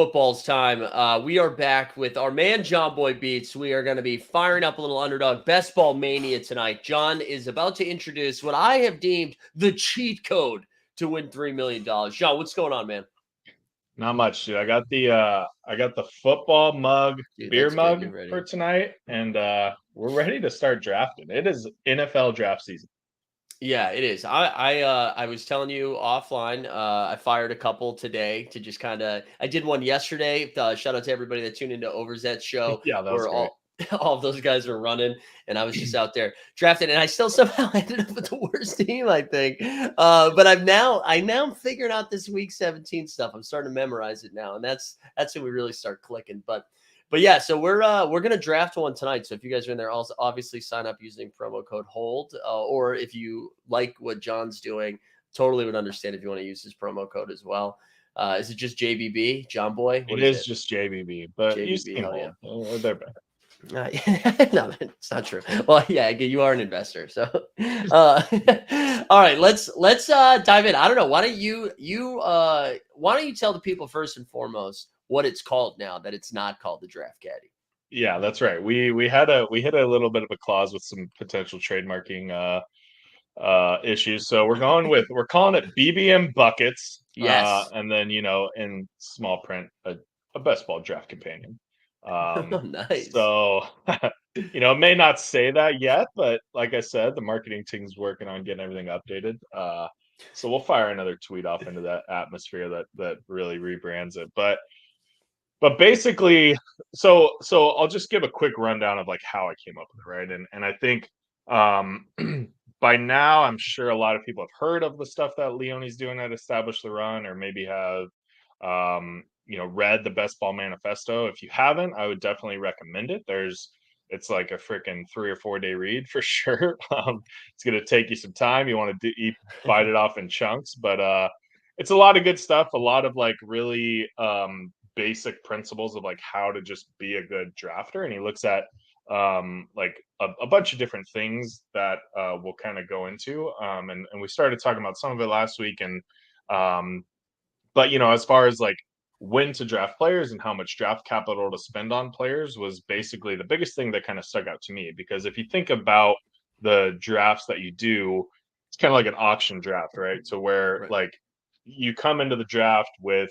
football's time. We are back with our man Jon Boy Beats. We are going to be firing up a little Underdog Best Ball Mania tonight. John is about to introduce what I have deemed the cheat code to win $3 million. John, what's going on, man? Not much, dude. I got the football mug, Dude, beer that's good. mug You're for ready. tonight, and we're ready to start drafting. It is NFL draft season. Yeah, it is. I was telling you offline. I fired a couple today to just kind of. I did one yesterday. Shout out to everybody that tuned into Overzet's show, Yeah, that was where great. all of those guys were running, and I was just out there drafting, and I still somehow ended up with the worst team, I think. But I now figuring out this week 17 stuff. I'm starting to memorize it now, and that's when we really start clicking. But yeah, so we're gonna draft one tonight. So if you guys are in there, also obviously sign up using promo code Hold, or if you like what John's doing, totally would understand if you want to use his promo code as well. Is it just JBB, Jon Boy? What It is is it? just JBB, but use JBB, Team hell yeah. Hold. They're better. No, it's not true. Well, yeah, you are an investor, so uh, all right, let's dive in. I don't know. Why don't you tell the people first and foremost what it's called now that it's not called the Draft Caddy? Yeah, that's right. We hit a little bit of a clause with some potential trademarking issues. So we're calling it BBM buckets, Yes. and then in small print a best ball draft companion. Oh, Um, nice. so it may not say that yet, but like I said, the marketing team's working on getting everything updated. So we'll fire another tweet off into that atmosphere that really rebrands it. But basically, so I'll just give a quick rundown of like how I came up with it, right? And I think um by now I'm sure a lot of people have heard of the stuff that Leone's doing at Establish the Run, or maybe have read the Best Ball Manifesto. If you haven't, I would definitely recommend it. It's like a freaking 3 or 4 day read for sure. It's gonna take you some time. You want to bite it off in chunks, but it's a lot of good stuff, a lot of like really basic principles of like how to just be a good drafter, and he looks at like a bunch of different things that we'll kind of go into, and we started talking about some of it last week, and um but as far as like when to draft players and how much draft capital to spend on players was basically the biggest thing that kind of stuck out to me, because if you think about the drafts that you do, it's kind of like an auction draft, right? So where Right. like you come into the draft with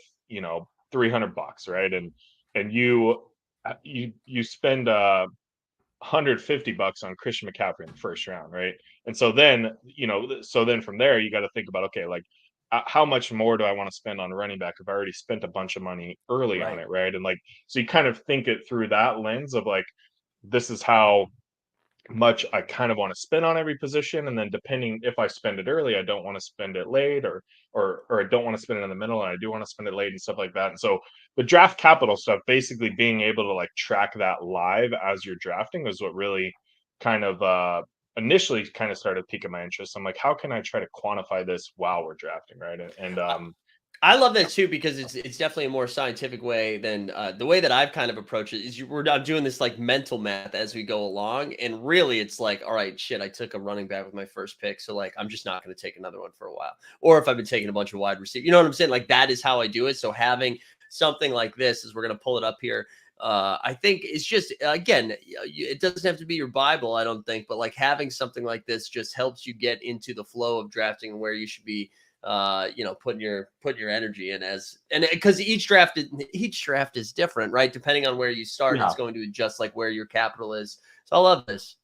300 bucks, right? And you spend 150 bucks on Christian McCaffrey in the first round, right? And so then from there you got to think about, okay, like how much more do I want to spend on running back if I already spent a bunch of money early on Right. it, right? And like, so you kind of think it through that lens of like, this is how much I kind of want to spend on every position, and then depending if I spend it early, I don't want to spend it late, or I don't want to spend it in the middle, and I do want to spend it late and stuff like that. And so the draft capital stuff, basically being able to like track that live as you're drafting, is what really kind of initially kind of started piquing my interest. I'm like, how can I try to quantify this while we're drafting, right? And I love that too because it's definitely a more scientific way than the way that I've kind of approached it. I'm doing this like mental math as we go along, and really it's like, all right, shit, I took a running back with my first pick, so like I'm just not going to take another one for a while. Or if I've been taking a bunch of wide receivers, you know what I'm saying? Like that is how I do it. So having something like this, as we're going to pull it up here, I think it's just again, it doesn't have to be your Bible, I don't think, but like having something like this just helps you get into the flow of drafting and where you should be putting your energy in, as and because each draft is different, right? Depending on where you start, yeah, it's going to adjust like where your capital is. So I love this.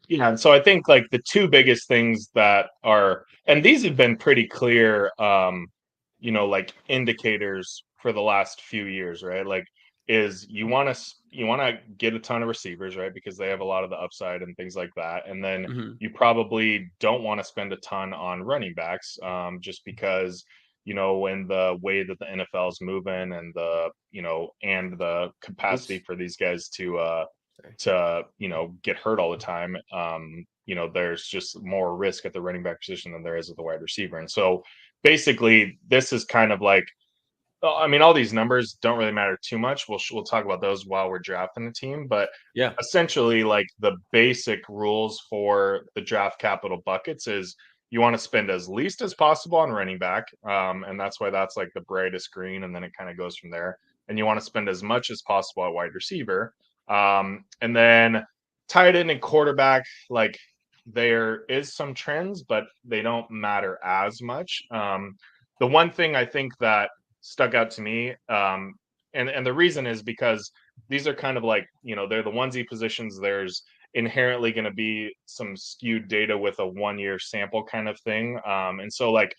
yeah. And so I think like the two biggest things that are, and these have been pretty clear, like indicators for the last few years, right? Like, is you want to get a ton of receivers, right? Because they have a lot of the upside and things like that. And then Hmm. you probably don't want to spend a ton on running backs, just because in the way that the NFL is moving, and the capacity Oops. for these guys to Sorry. get hurt all the time. There's just more risk at the running back position than there is at the wide receiver. And so basically this is kind of like, I mean, all these numbers don't really matter too much. We'll talk about those while we're drafting the team, but Yeah. essentially, like, the basic rules for the draft capital buckets is you want to spend as least as possible on running back, and that's why that's like the brightest green, and then it kind of goes from there. And you want to spend as much as possible at wide receiver, and then tight end and quarterback, like there is some trends, but they don't matter as much. The one thing I think that stuck out to me, and the reason is because these are kind of like, they're the onesie positions. There's inherently going to be some skewed data with a 1 year sample kind of thing. And so like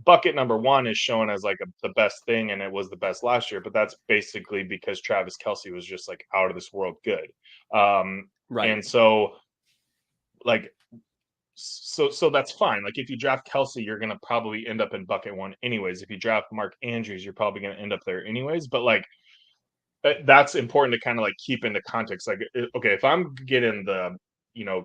bucket number one is shown as like the best thing, and it was the best last year, but that's basically because Travis Kelce was just like out of this world good. Right. And so like, so that's fine. Like if you draft Kelce, you're gonna probably end up in bucket one anyways. If you draft Mark Andrews, you're probably gonna end up there anyways. But like that's important to kind of like keep into context. Like, okay, if I'm getting the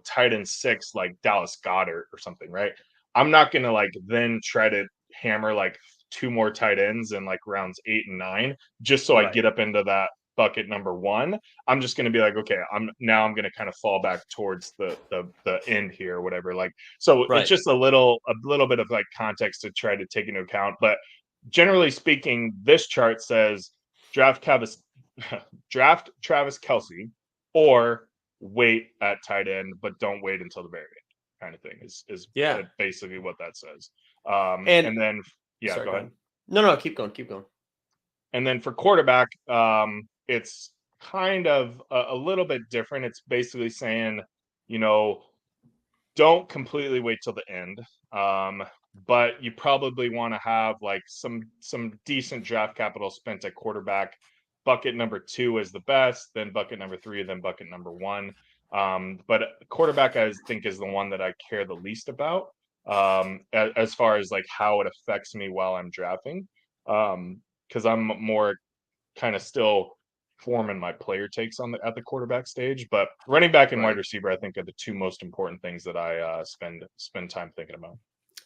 tight end 6 like Dallas Goedert or something, right? I'm not gonna like then try to hammer like 2 more tight ends in like rounds 8 and 9 just so I Right. get up into that bucket number one. I'm just gonna be like, okay, I'm gonna kind of fall back towards the end here or whatever. Like, so it's Right. just a little bit of like context to try to take into account. But generally speaking, this chart says draft Travis draft Travis Kelce or wait at tight end, but don't wait until the very end, kind of thing is Yeah. basically what that says. And And then yeah, sorry, go go ahead. ahead. No, keep going, keep going. And then for quarterback, it's kind of a little bit different. It's basically saying, you know, don't completely wait till the end. Um, but you probably want to have like some decent draft capital spent at quarterback. Bucket number 2 is the best, then bucket number 3, then bucket number 1. But quarterback, I think, is the one that I care the least about, as far as like how it affects me while I'm drafting. Because I'm more kind of still forming my player takes on at the quarterback stage. But running back and wide Right. receiver, I think, are the 2 most important things that I spend time thinking about.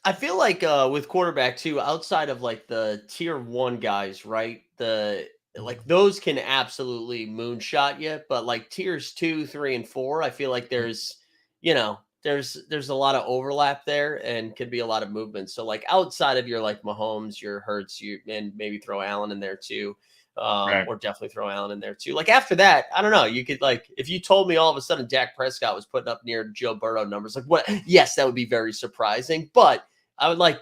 I feel like with quarterback too, outside of like the tier one guys, right? The like those can absolutely moonshot you, but like tiers two, three, and four, I feel like there's a lot of overlap there and could be a lot of movement. So like outside of your like Mahomes, your Hurts, you and maybe throw Allen in there too. Right. Or definitely throw Allen in there too. Like after that, I don't know. You could like if you told me all of a sudden Dak Prescott was putting up near Joe Burrow numbers, like what? Yes, that would be very surprising. But I would like,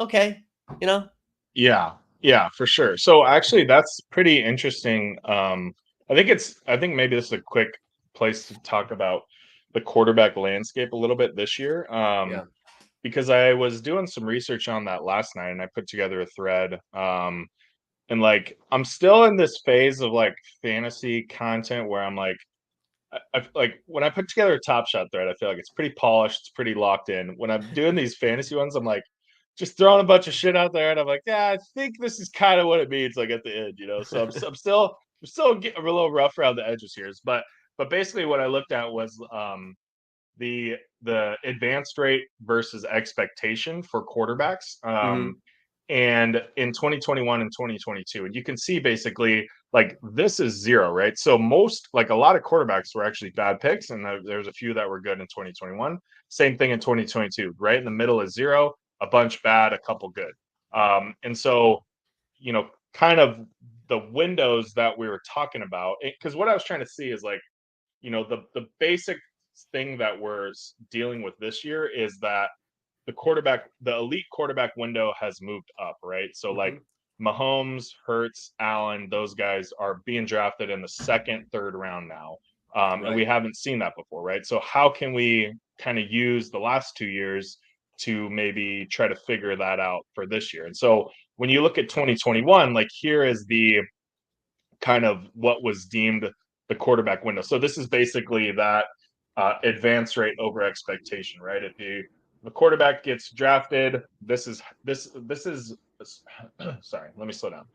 okay, you know? Yeah. Yeah, for sure. So actually, that's pretty interesting. I think maybe this is a quick place to talk about the quarterback landscape a little bit this year. Yeah. Because I was doing some research on that last night, and I put together a thread. And like I'm still in this phase of like fantasy content where I'm like, like when I put together a Top Shot thread, I feel like it's pretty polished, it's pretty locked in. When I'm doing these fantasy ones, I'm like just throwing a bunch of shit out there, and I'm like, yeah, I think this is kind of what it means, like at the end, you know. So I'm still getting a little rough around the edges here, but basically what I looked at was the advanced rate versus expectation for quarterbacks. Mhm. And in 2021 and 2022, and you can see basically like this is zero, right? So most like a lot of quarterbacks were actually bad picks, and there's a few that were good in 2021. Same thing in 2022, right in the middle is zero, a bunch bad, a couple good. And so kind of the windows that we were talking about, because what I was trying to see is like the basic thing that we're dealing with this year is that the elite quarterback window has moved up, right? So like Mhm. Mahomes, Hurts, Allen, those guys are being drafted in the second, third round now. And we Right. haven't seen that before, right? So how can we kind of use the last 2 years to maybe try to figure that out for this year? And so when you look at 2021, like here is the kind of what was deemed the quarterback window. So this is basically that advance rate over expectation, right? If the quarterback gets drafted, this is sorry, let me slow down.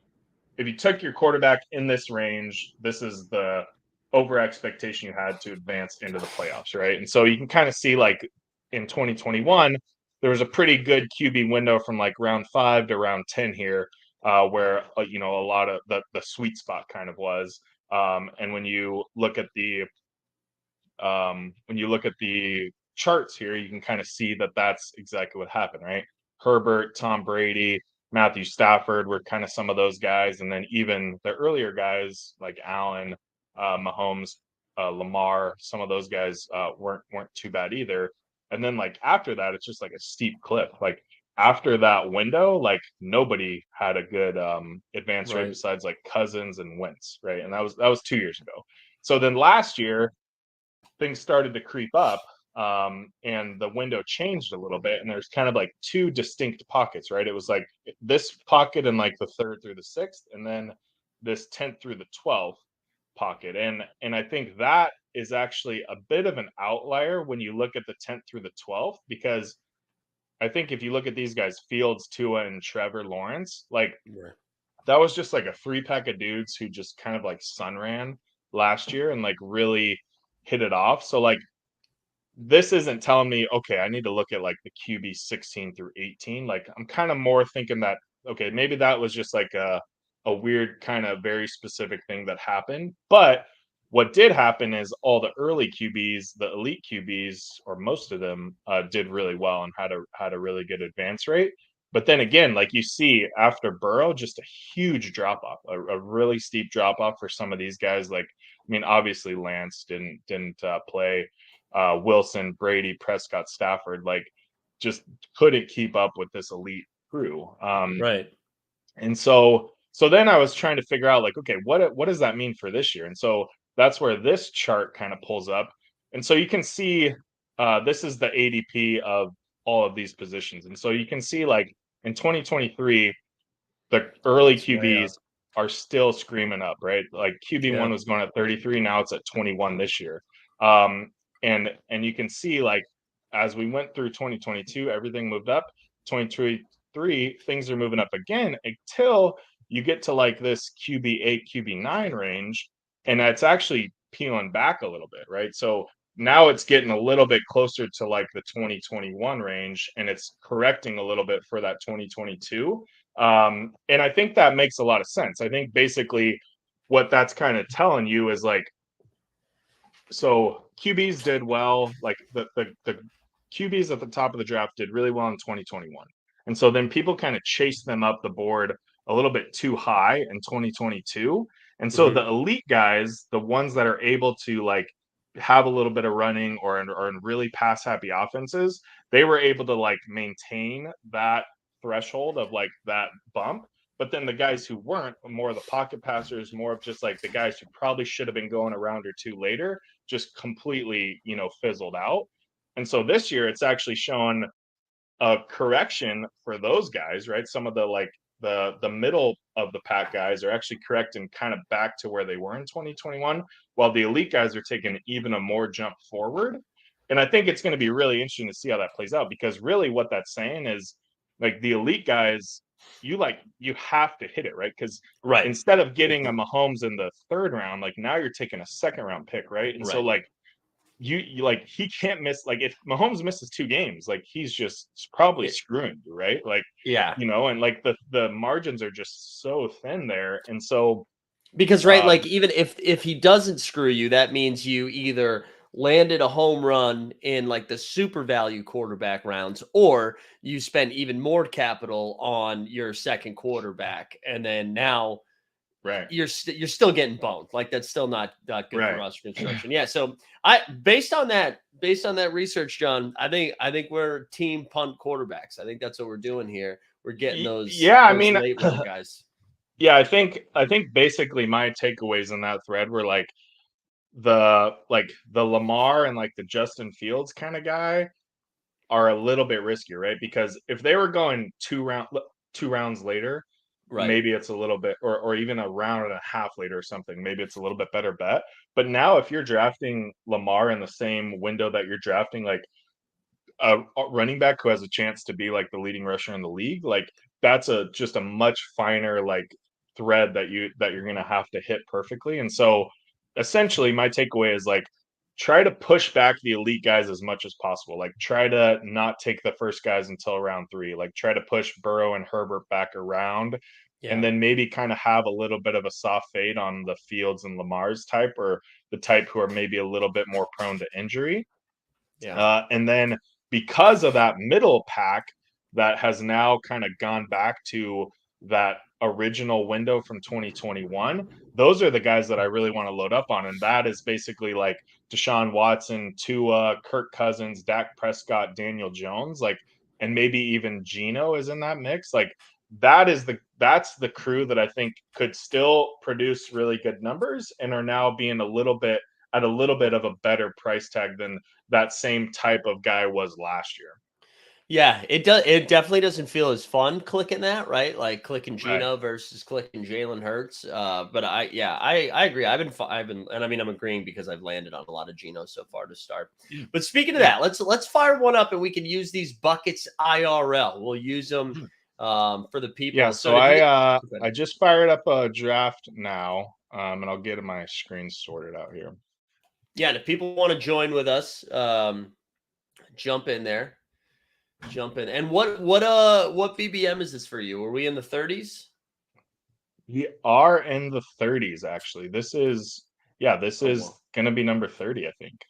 If you took your quarterback in this range, this is the over expectation you had to advance into the playoffs, right? And so you can kind of see like in 2021, there was a pretty good QB window from like round 5 to round 10 here, where a lot of the sweet spot kind of was. And when you look at the charts here, you can kind of see that that's exactly what happened, right? Herbert, Tom Brady, Matthew Stafford were kind of some of those guys, and then even the earlier guys like Allen, Mahomes, Lamar, some of those guys weren't too bad either. And then like after that, it's just like a steep cliff. Like after that window, like nobody had a good advance rate Right. besides like Cousins and Wentz, right? And that was 2 years ago. So then last year, things started to creep up, and the window changed a little bit, and there's kind of like two distinct pockets, right? It was like this pocket in like the third through the sixth, and then this 10th through the 12th pocket. And I think that is actually a bit of an outlier when you look at the 10th through the 12th, because I think if you look at these guys, Fields, Tua, and Trevor Lawrence, like Yeah. that was just like a three pack of dudes who just kind of like sun ran last year and like really hit it off. So like this isn't telling me, okay, I need to look at like the QB 16 through 18. Like I'm kind of more thinking that, okay, maybe that was just like a weird kind of very specific thing that happened. But what did happen is all the early QBs, the elite QBs, or most of them, did really well and had a really good advance rate. But then again, like you see after Burrow, just a huge drop off, a really steep drop off for some of these guys. Like, I mean, obviously Lance didn't play. Wilson, Brady, Prescott, Stafford, like just couldn't keep up with this elite crew. Right. And so then I was trying to figure out like, okay, what does that mean for this year? And so that's where this chart kind of pulls up. And so you can see this is the ADP of all of these positions. And so you can see like in 2023, the early It's way QBs up. are still screaming up, right? Like QB1 Yeah. was going at 33, now it's at 21 this year. Um, and you can see like as we went through 2022, everything moved up. 2023, things are moving up again until you get to like this QB8, QB9 range, and that's actually peeling back a little bit, right? So now it's getting a little bit closer to like the 2021 range, and it's correcting a little bit for that 2022. And I think that makes a lot of sense. I think basically what that's kind of telling you is like, so QBs did well, like the QBs at the top of the draft did really well in 2021. And so then people kind of chased them up the board a little bit too high in 2022. And so the Hmm. elite guys, the ones that are able to like have a little bit of running or in really pass happy offenses, they were able to like maintain that threshold of like that bump. But then the guys who weren't, more of the pocket passers, more of just like the guys who probably should have been going a round or two later, just completely, fizzled out. And so this year it's actually shown a correction for those guys, right? Some of the like the middle of the pack guys are actually correcting kind of back to where they were in 2021, while the elite guys are taking even a more jump forward. And I think it's going to be really interesting to see how that plays out, because really what that's saying is like the elite guys, you have to hit it, right? Because Right. instead of getting a Mahomes in the third round, like now you're taking a second round pick, right? And so Right. like you like he can't miss, like if Mahomes misses 2 games, like he's just probably It, screwing you, right? Like, yeah. and like the margins are just so thin there. And so Because right, um like even if he doesn't screw you, that means you either landed a home run in like the super value quarterback rounds, or you spent even more capital on your second quarterback, and then now right, you're still getting boned. Like that's still not good for right. roster construction. Yeah. So I based on that research, John, I think we're team punt quarterbacks. I think that's what we're doing here. We're getting those Yeah, I those mean, late round guys. yeah, I think basically my takeaways in that thread were like the Lamar and like the Justin Fields kind of guy are a little bit riskier, right? Because if they were going 2 rounds later, Right. maybe it's a little bit, or even a round and a half later or something, maybe it's a little bit better bet. But now if you're drafting Lamar in the same window that you're drafting like a running back who has a chance to be like the leading rusher in the league, like that's just a much finer like thread that you're going to have to hit perfectly. And so essentially my takeaway is like try to push back the elite guys as much as possible. Like try to not take the first guys until round 3. Like try to push Burrow and Herbert back around, and Yeah. then maybe kind of have a little bit of a soft fade on the Fields and Lamar's type, or the type who are maybe a little bit more prone to injury. Yeah. And then because of that middle pack that has now kind of gone back to that original window from 2021, those are the guys that I really want to load up on. And that is basically like Deshaun Watson, Tua, Kirk Cousins, Dak Prescott, Daniel Jones, like, and maybe even Geno is in that mix. Like that's the crew that I think could still produce really good numbers and are now being a little bit at a little bit of a better price tag than that same type of guy was last year. Yeah, it does. It definitely doesn't feel as fun clicking that, right? Like clicking Right. Gino versus clicking Jalen Hurts. But I agree. I've been, and I mean, I'm agreeing because I've landed on a lot of Gino so far to start. Yeah. But speaking of Yeah. that, let's fire one up, and we can use these buckets IRL. We'll use them for the Yeah. people. So So to do I just fired up a draft now, and I'll get my screen sorted out here. yeah, and if people want to join with us, jump in there. Jump in. And what BBM is this for you? Are we in the 30s? We are in the 30s actually. This Oh is well. gonna be number 30, I think.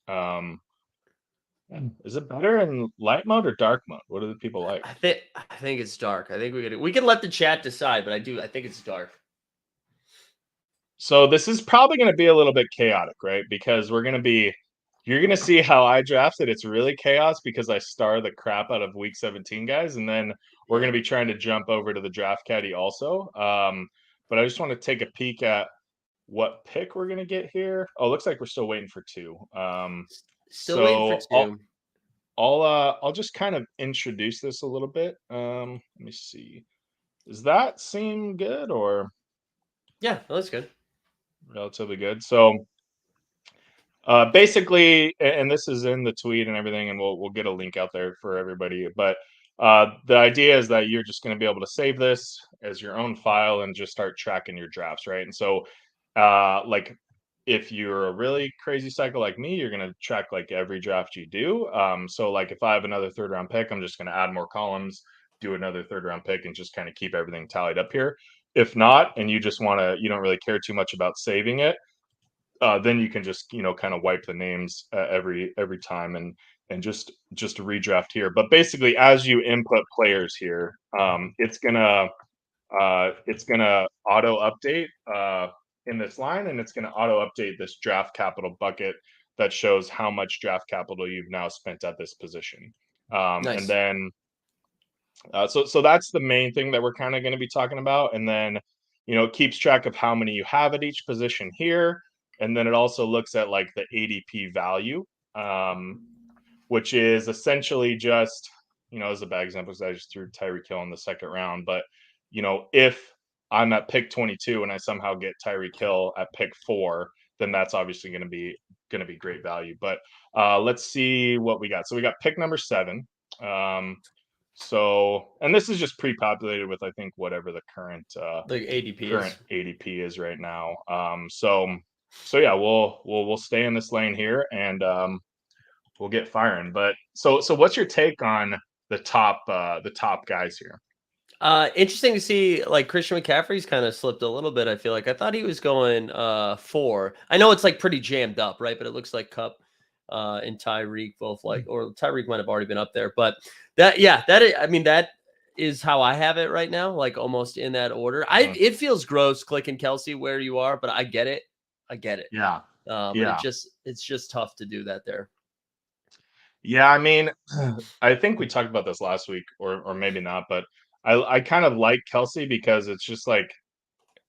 Is it better in light mode or dark mode? What do the people like? I think it's dark. I think we can let the chat decide, but I think it's dark. So this is probably going to be a little bit chaotic, right? Because you're going to see how I drafted. It's really chaos because I star the crap out of week 17 guys. And then we're Yeah. going to be trying to jump over to the draft caddy also. But I just want to take a peek at what pick we're going to get here. Oh, looks like we're still waiting for two. Still waiting for So two. I'll just kind of introduce this a little bit. Let me see. Does that seem good or Yeah, that's good. relatively good? So basically, and this is in the tweet and everything, and we'll get a link out there for everybody. But the idea is that you're just going to be able to save this as your own file and just start tracking your drafts, right? And so, like, if you're a really crazy cycle like me, you're going to track like every draft you do. So, like, if I have another third round pick, I'm just going to add more columns, do another third round pick, and just kind of keep everything tallied up here. If not, and you don't really care too much about saving it, then you can just kind of wipe the names every time and just redraft here. But basically, as you input players here, it's gonna auto update in this line, and it's gonna auto update this draft capital bucket that shows how much draft capital you've now spent at this position. And Nice. then so that's the main thing that we're kind of going to be talking about. And then, it keeps track of how many you have at each position here. And then it also looks at like the ADP value, which is essentially just, as a bad example, because I just threw Tyreek Hill in the second round. But, if I'm at pick 22 and I somehow get Tyreek Hill at pick 4, then that's obviously going to be great value. But let's see what we got. So we got pick number 7. And this is just pre-populated with I think whatever the The ADP current is. ADP is right now. So yeah, we'll stay in this lane here and we'll get firing. But so what's your take on the top guys here? Interesting to see like Christian McCaffrey's kind of slipped a little bit. I feel like I thought he was going 4. I know it's like pretty jammed up, right? But it looks like Cup and Tyreek both like, or Tyreek might have already been up there. But I mean, that is how I have it right now, like almost in that order. It feels gross clicking Kelsey where you are, but I get it. I get it. Yeah. But Yeah. it's just tough to do that there. Yeah, I mean, I think we talked about this last week, or maybe not, but I kind of like Kelsey because it's just like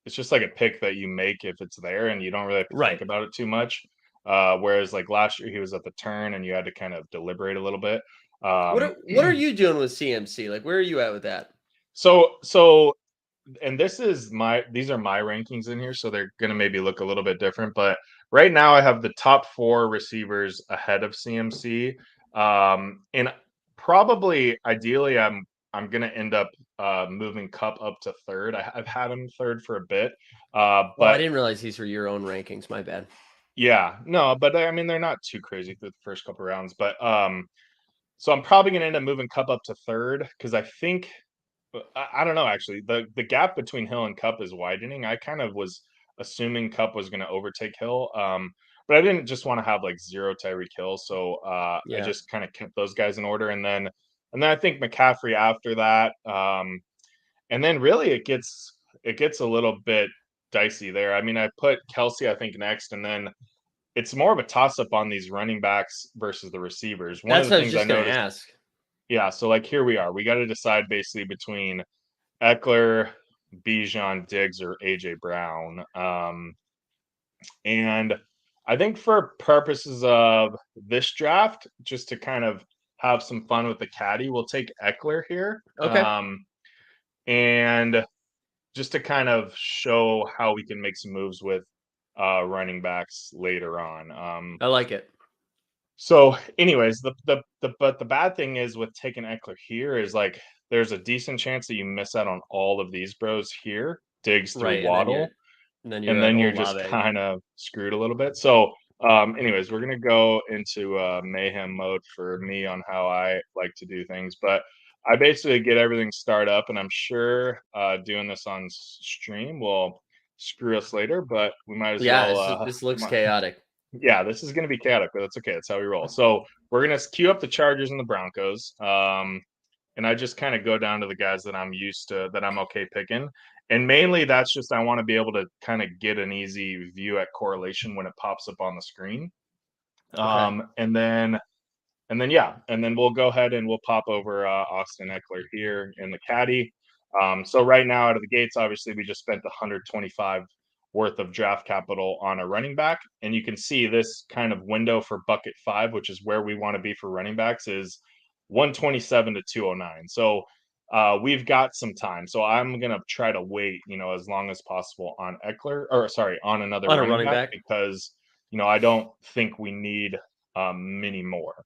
a pick that you make if it's there and you don't really have to think Right. about it too much. Whereas like last year he was at the turn and you had to kind of deliberate a little bit. What are you doing with CMC? Like, where are you at with that? So and these are my rankings in here, so they're gonna maybe look a little bit different. But right now I have the top 4 receivers ahead of CMC. And probably ideally I'm gonna end up moving Cup up to third. I've had him third for a bit. Oh, I But didn't realize these were your own rankings. My bad. yeah, no, but I mean they're not too crazy through the first couple rounds. But so I'm probably gonna end up moving Cup up to third because I think I don't know actually. The gap between Hill and Cup is widening. I kind of was assuming Cup was gonna overtake Hill. but I didn't just want to have like 0 Tyreek Hill. So I Yeah. just kind of kept those guys in order. And then I think McCaffrey after that. And then really it gets a little bit dicey there. I mean, I put Kelsey, I think, next, and then it's more of a toss up on these running backs versus the receivers. One of That's the what I was things I just gonna noticed, ask. yeah, so like here we are. We got to decide basically between Eckler, Bijan, Diggs, or AJ Brown. And I think for purposes of this draft, just to kind of have some fun with the caddy, we'll take Eckler here. Okay. And just to kind of show how we can make some moves with running backs later on. I like it. So, anyways, the bad thing is with taking Eckler here is like there's a decent chance that you miss out on all of these bros here, Diggs through Right, and then Waddle, you're and at then you're just Olave. kind of screwed a little bit. So, anyways, we're gonna go into mayhem mode for me on how I like to do things, but I basically get everything started up, and I'm sure doing this on stream will screw us later, but we might as Yeah, well. this looks chaotic. Yeah, this is going to be chaotic, but that's okay. That's how we roll. So we're going to queue up the Chargers and the Broncos. And I just kind of go down to the guys that I'm used to, that I'm okay picking. And mainly that's just I want to be able to kind of get an easy view at correlation when it pops up on the screen. Okay. And then we'll go ahead and we'll pop over Austin Eckler here in the caddy. So right now out of the gates, obviously we just spent 125 worth of draft capital on a running back, and you can see this kind of window for bucket 5, which is where we want to be for running backs, is 127 to 209. So we've got some time. So I'm gonna try to wait, as long as possible on Eckler, or sorry, on another On a running running back, back. because I don't think we need many more.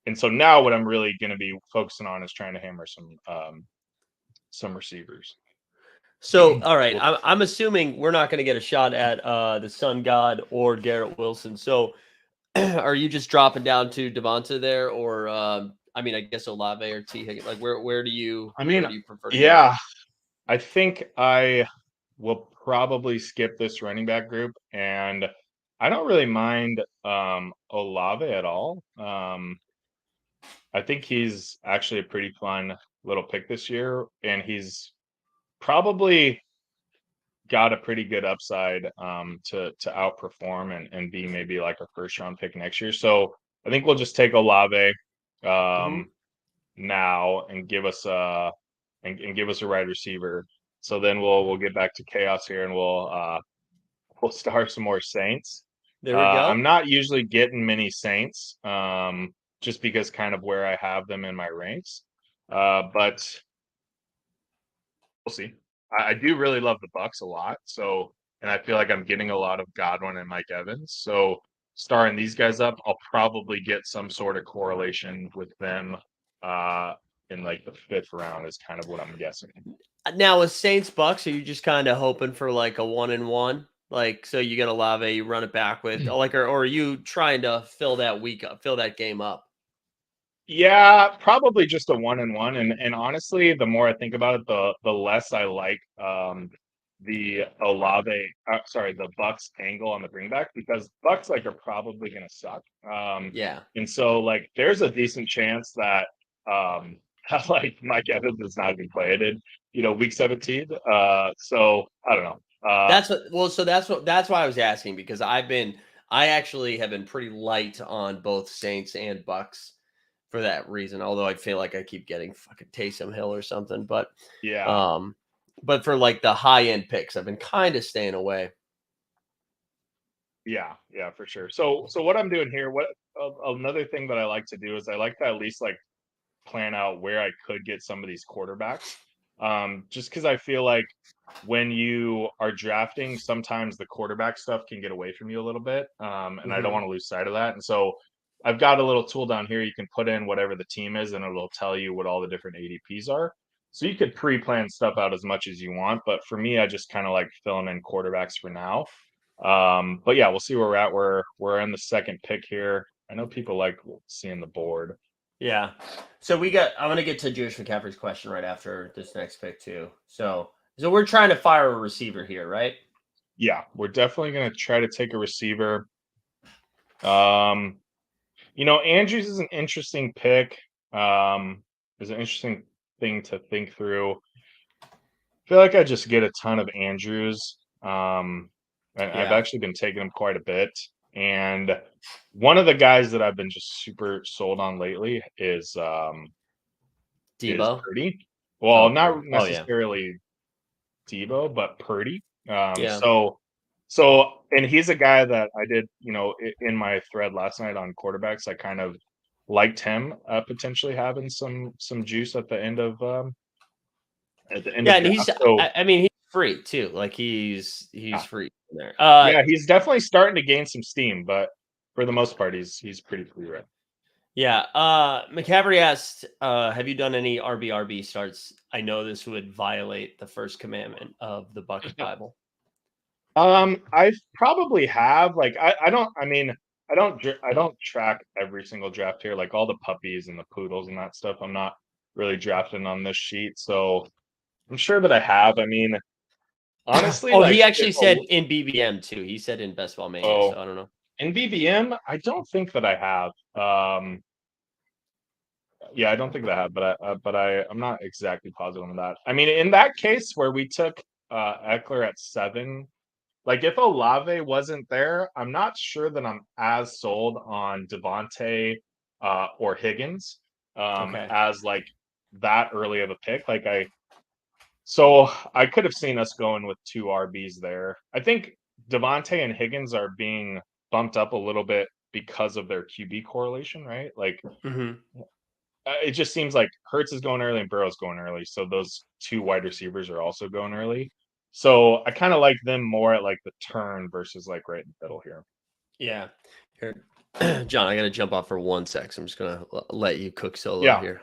And so now what I'm really going to be focusing on is trying to hammer some receivers. So, all right, I'm assuming we're not going to get a shot at the Sun God or Garrett Wilson. So, are you just dropping down to Devonta there, or I mean, I guess Olave or T Higgins? Like, where do you I mean, prefer to go? yeah, I think I will probably skip this running back group, and I don't really mind Olave at all. I think he's actually a pretty fun little pick this year, and he's probably got a pretty good upside to outperform and be maybe like a first round pick next year. So I think we'll just take Olave Hmm. now and give us and give us a wide receiver. So then we'll get back to chaos here, and we'll start some more Saints. There we I'm go. not usually getting many Saints, just because kind of where I have them in my ranks. But we'll see. I do really love the Bucks a lot. So, and I feel like I'm getting a lot of Godwin and Mike Evans. So, starring these guys up, I'll probably get some sort of correlation with them uh, in like the 5th round, is kind of what I'm guessing. Now, with Saints Bucks, are you just kind of hoping for like a 1-and-1? Like, so you get Olave, you run it back with like, or are you trying to fill that week up, fill that game up? Yeah, probably just a 1-and-1. And honestly, the more I think about it, the less I like the the Bucks angle on the bringback, because Bucks like are probably gonna suck. Yeah. And so like there's a decent chance that like Mike Evans is not even playing in, week 17. So I don't know. That's what well, so that's why I was asking, because I actually have been pretty light on both Saints and Bucks for that reason. Although I feel like I keep getting fucking Taysom Hill or something, Yeah. um, but for like the high end picks, I've been kind of staying away. Yeah, for sure. So what I'm doing here, another thing that I like to do is I like to at least like plan out where I could get some of these quarterbacks. Just because I feel like when you are drafting, sometimes the quarterback stuff can get away from you a little bit. And I don't Hmm. want to lose sight of that. And so I've got a little tool down here. You can put in whatever the team is, and it'll tell you what all the different ADPs are. So you could pre-plan stuff out as much as you want. But for me, I just kind of like filling in quarterbacks for now. But yeah, we'll see where we're at. We're in the second pick here. I know people like seeing the board. Yeah. I'm gonna get to Jewish McCaffrey's question right after this next pick too. So we're trying to fire a receiver here, right? Yeah, we're definitely going to try to take a receiver. Andrews is an interesting pick. Is an interesting thing to think through. I feel like I just get a ton of Andrews. And I've Yeah. actually been taking him quite a bit. And one of the guys that I've been just super sold on lately is Debo. Purdy. Well, Oh, not Purdy. Oh yeah. necessarily Debo, but Purdy. Yeah. So, and he's a guy that I did, in my thread last night on quarterbacks, I kind of liked him potentially having some juice at the end Yeah, of and draft. he's So I mean he's free too. Like he's yeah, free there. yeah, he's definitely starting to gain some steam, but for the most part, he's pretty free right. Yeah. McCaffrey asked, have you done any RBRB starts? I know this would violate the first commandment of the Bucket Bible. I probably have. Like, I don't. I mean, I don't track every single draft here. Like all the puppies and the poodles and that stuff. I'm not really drafting on this sheet, so I'm sure that I have. I mean, honestly, Oh, like he if actually said in BBM too. He said in Best Ball Mania, so I don't know. in BBM, I don't think that I have. Yeah, I don't think that I have, I'm not exactly positive on that. I mean, in that case where we took Eckler at 7. Like if Olave wasn't there, I'm not sure that I'm as sold on Devontae or Higgins Okay. as like that early of a pick. So I could have seen us going with 2 RBs there. I think Devontae and Higgins are being bumped up a little bit because of their QB correlation, right? Like Mm-hmm. it just seems like Hurts is going early and Burrow's going early, so those 2 wide receivers are also going early. So I kind of like them more at like the turn versus like right in the middle here. Yeah. Here, John, I got to jump off for 1 sec. So I'm just gonna let you cook solo Yeah. here.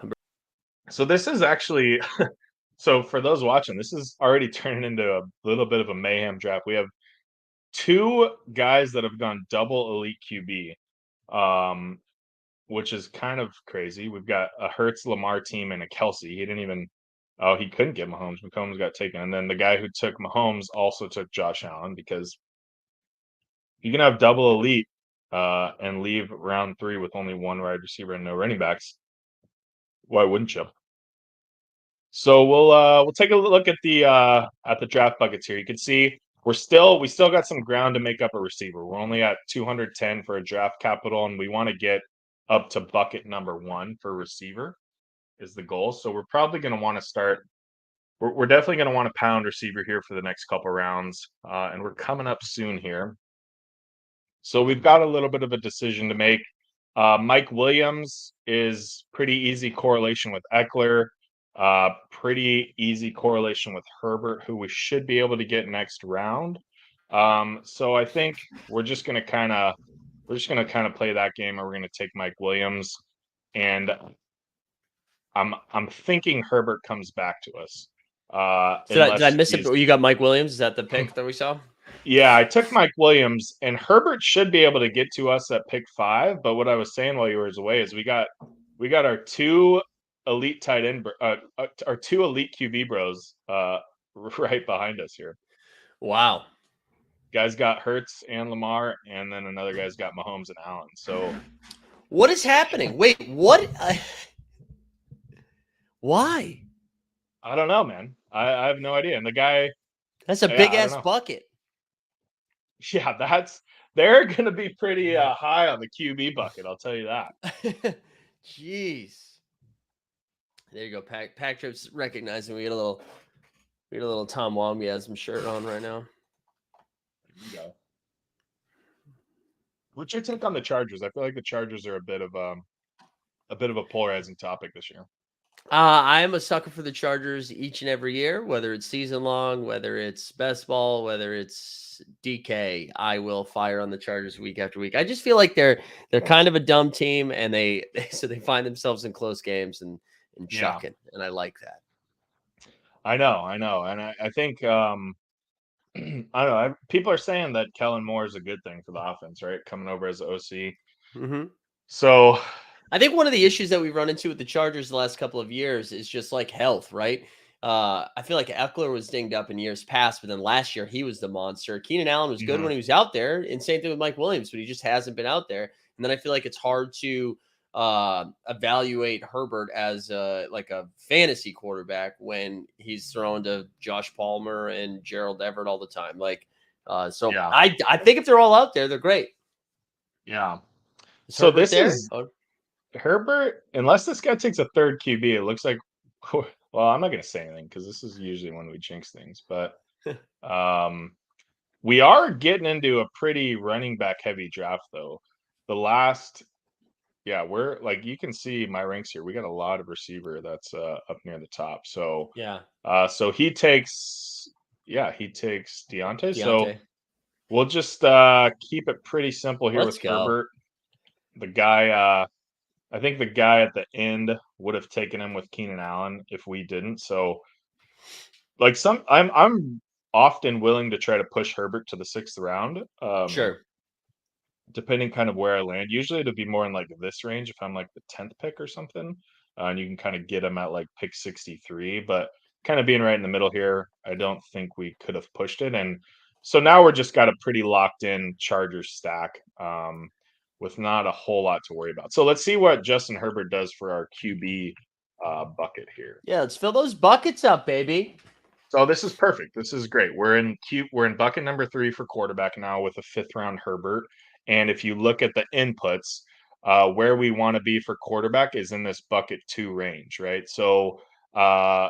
So this is actually so for those watching, this is already turning into a little bit of a mayhem draft. We have 2 guys that have gone double elite QB. Which is kind of crazy. We've got a Hertz Lamar team and a Kelsey. He didn't even he couldn't get Mahomes. Mahomes got taken. And then the guy who took Mahomes also took Josh Allen because you can have double elite and leave round 3 with only 1 wide receiver and no running backs. Why wouldn't you? So we'll take a look at the draft buckets here. You can see we still got some ground to make up a receiver. We're only at 210 for a draft capital, and we want to get up to bucket number 1 for receiver is the goal. So we're probably going to want to start. We're definitely going to want to pound receiver here for the next couple rounds, and we're coming up soon here. So we've got a little bit of a decision to make. Mike Williams is pretty easy correlation with Eckler. Pretty easy correlation with Herbert, who we should be able to get next round. So I think we're just gonna kind of play that game, and we're gonna take Mike Williams, and I'm thinking Herbert comes back to us. Did I Unless miss it? he's You got Mike Williams. Is that the pick that we saw? Yeah, I took Mike Williams, and Herbert should be able to get to us at pick 5. But what I was saying while you were away is we got our 2 elite tight end, our 2 elite QB bros, right behind us here. Wow. Guys got Hurts and Lamar, and then another guy's got Mahomes and Allen. So what is happening? Wait, what? Why? I don't know, man. I have no idea. And the guy, That's a yeah, big I don't ass know. bucket. Yeah, they're gonna be pretty high on the QB bucket. I'll tell you that. Jeez. There you go. Pack Trip's recognizing we get a little Tom Wambasm shirt on right now. There you go. What's your take on the Chargers? I feel like the Chargers are a bit of a polarizing topic this year. I am a sucker for the Chargers each and every year, whether it's season long, whether it's best ball, whether it's DK. I will fire on the Chargers week after week. I just feel like they're kind of a dumb team, and they find themselves in close games and chucking, and I like that. I know, and I think I don't know. People are saying that Kellen Moore is a good thing for the offense, right? Coming over as OC. Mm-hmm. So I think one of the issues that we've run into with the Chargers the last couple of years is just like health, right? I feel like Eckler was dinged up in years past, but then last year he was the monster. Keenan Allen was good Mhm. when he was out there, and same thing with Mike Williams, but he just hasn't been out there. And then I feel like it's hard to evaluate Herbert as like a fantasy quarterback when he's thrown to Josh Palmer and Gerald Everett all the time. Like, so Yeah. I think if they're all out there, they're great. Yeah. Is So Herbert this there? is Oh, Herbert, unless this guy takes a third QB, it looks like well, I'm not gonna say anything because this is usually when we jinx things, but um we are getting into a pretty running back heavy draft though. The last Yeah, we're like you can see my ranks here. We got a lot of receiver that's up near the top. So yeah, so he takes he takes Deontay. So Deontay. we'll just keep it pretty simple here with Let's go. Herbert. The guy I think the guy at the end would have taken him with Keenan Allen if we didn't. So like I'm often willing to try to push Herbert to the sixth round. Sure. Depending kind of where I land. Usually it'd be more in like this range if I'm like the 10th pick or something. And you can kind of get them at like pick 63, but kind of being right in the middle here, I don't think we could have pushed it. And so now we're just got a pretty locked in Chargers stack with not a whole lot to worry about. So let's see what Justin Herbert does for our QB bucket here. Yeah, let's fill those buckets up, baby. So this is perfect. This is great. We're in bucket number 3 for quarterback now with a 5th round Herbert. And if you look at the inputs, where we want to be for quarterback is in this bucket 2 range, right? So uh,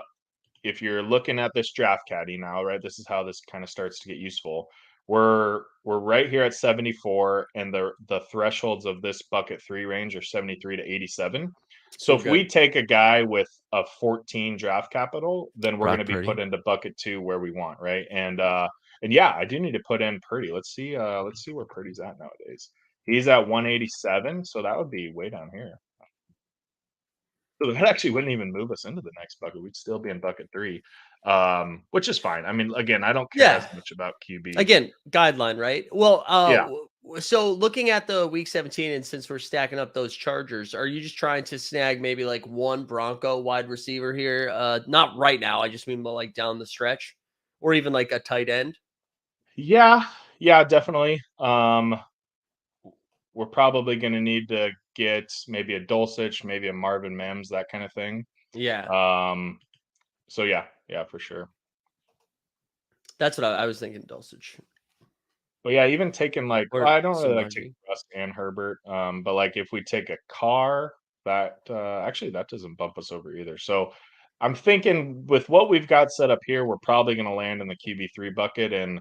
if you're looking at this draft caddy now, right, this is how this kind of starts to get useful. We're right here at 74, and the thresholds of this bucket 3 range are 73 to 87. So Feel if we good. take a guy with a 14 draft capital, then we're going to Brock be put Purdy. into bucket 2 where we want, right? And yeah, I do need to put in Purdy. Let's see where Purdy's at nowadays. He's at 187, so that would be way down here. So that actually wouldn't even move us into the next bucket. We'd still be in bucket 3, which is fine. I mean, again, I don't care as Yeah. much about QB. Again, guideline, right? Well, Yeah. so looking at the week 17, and since we're stacking up those Chargers, are you just trying to snag maybe like one Bronco wide receiver here? Not right now. I just mean more like down the stretch, or even like a tight end. Yeah. Yeah, definitely. We're probably going to need to get maybe a Dulcich, maybe a Marvin Mims, that kind of thing. Yeah, Um, so yeah, for sure. that's what I was thinking. Dulcich But yeah, even taking like well, or I don't really like taking Samaji. Russ and Herbert. But like if we take a car, that actually that doesn't bump us over either. So I'm thinking with what we've got set up here, we're probably going to land in the QB3 bucket and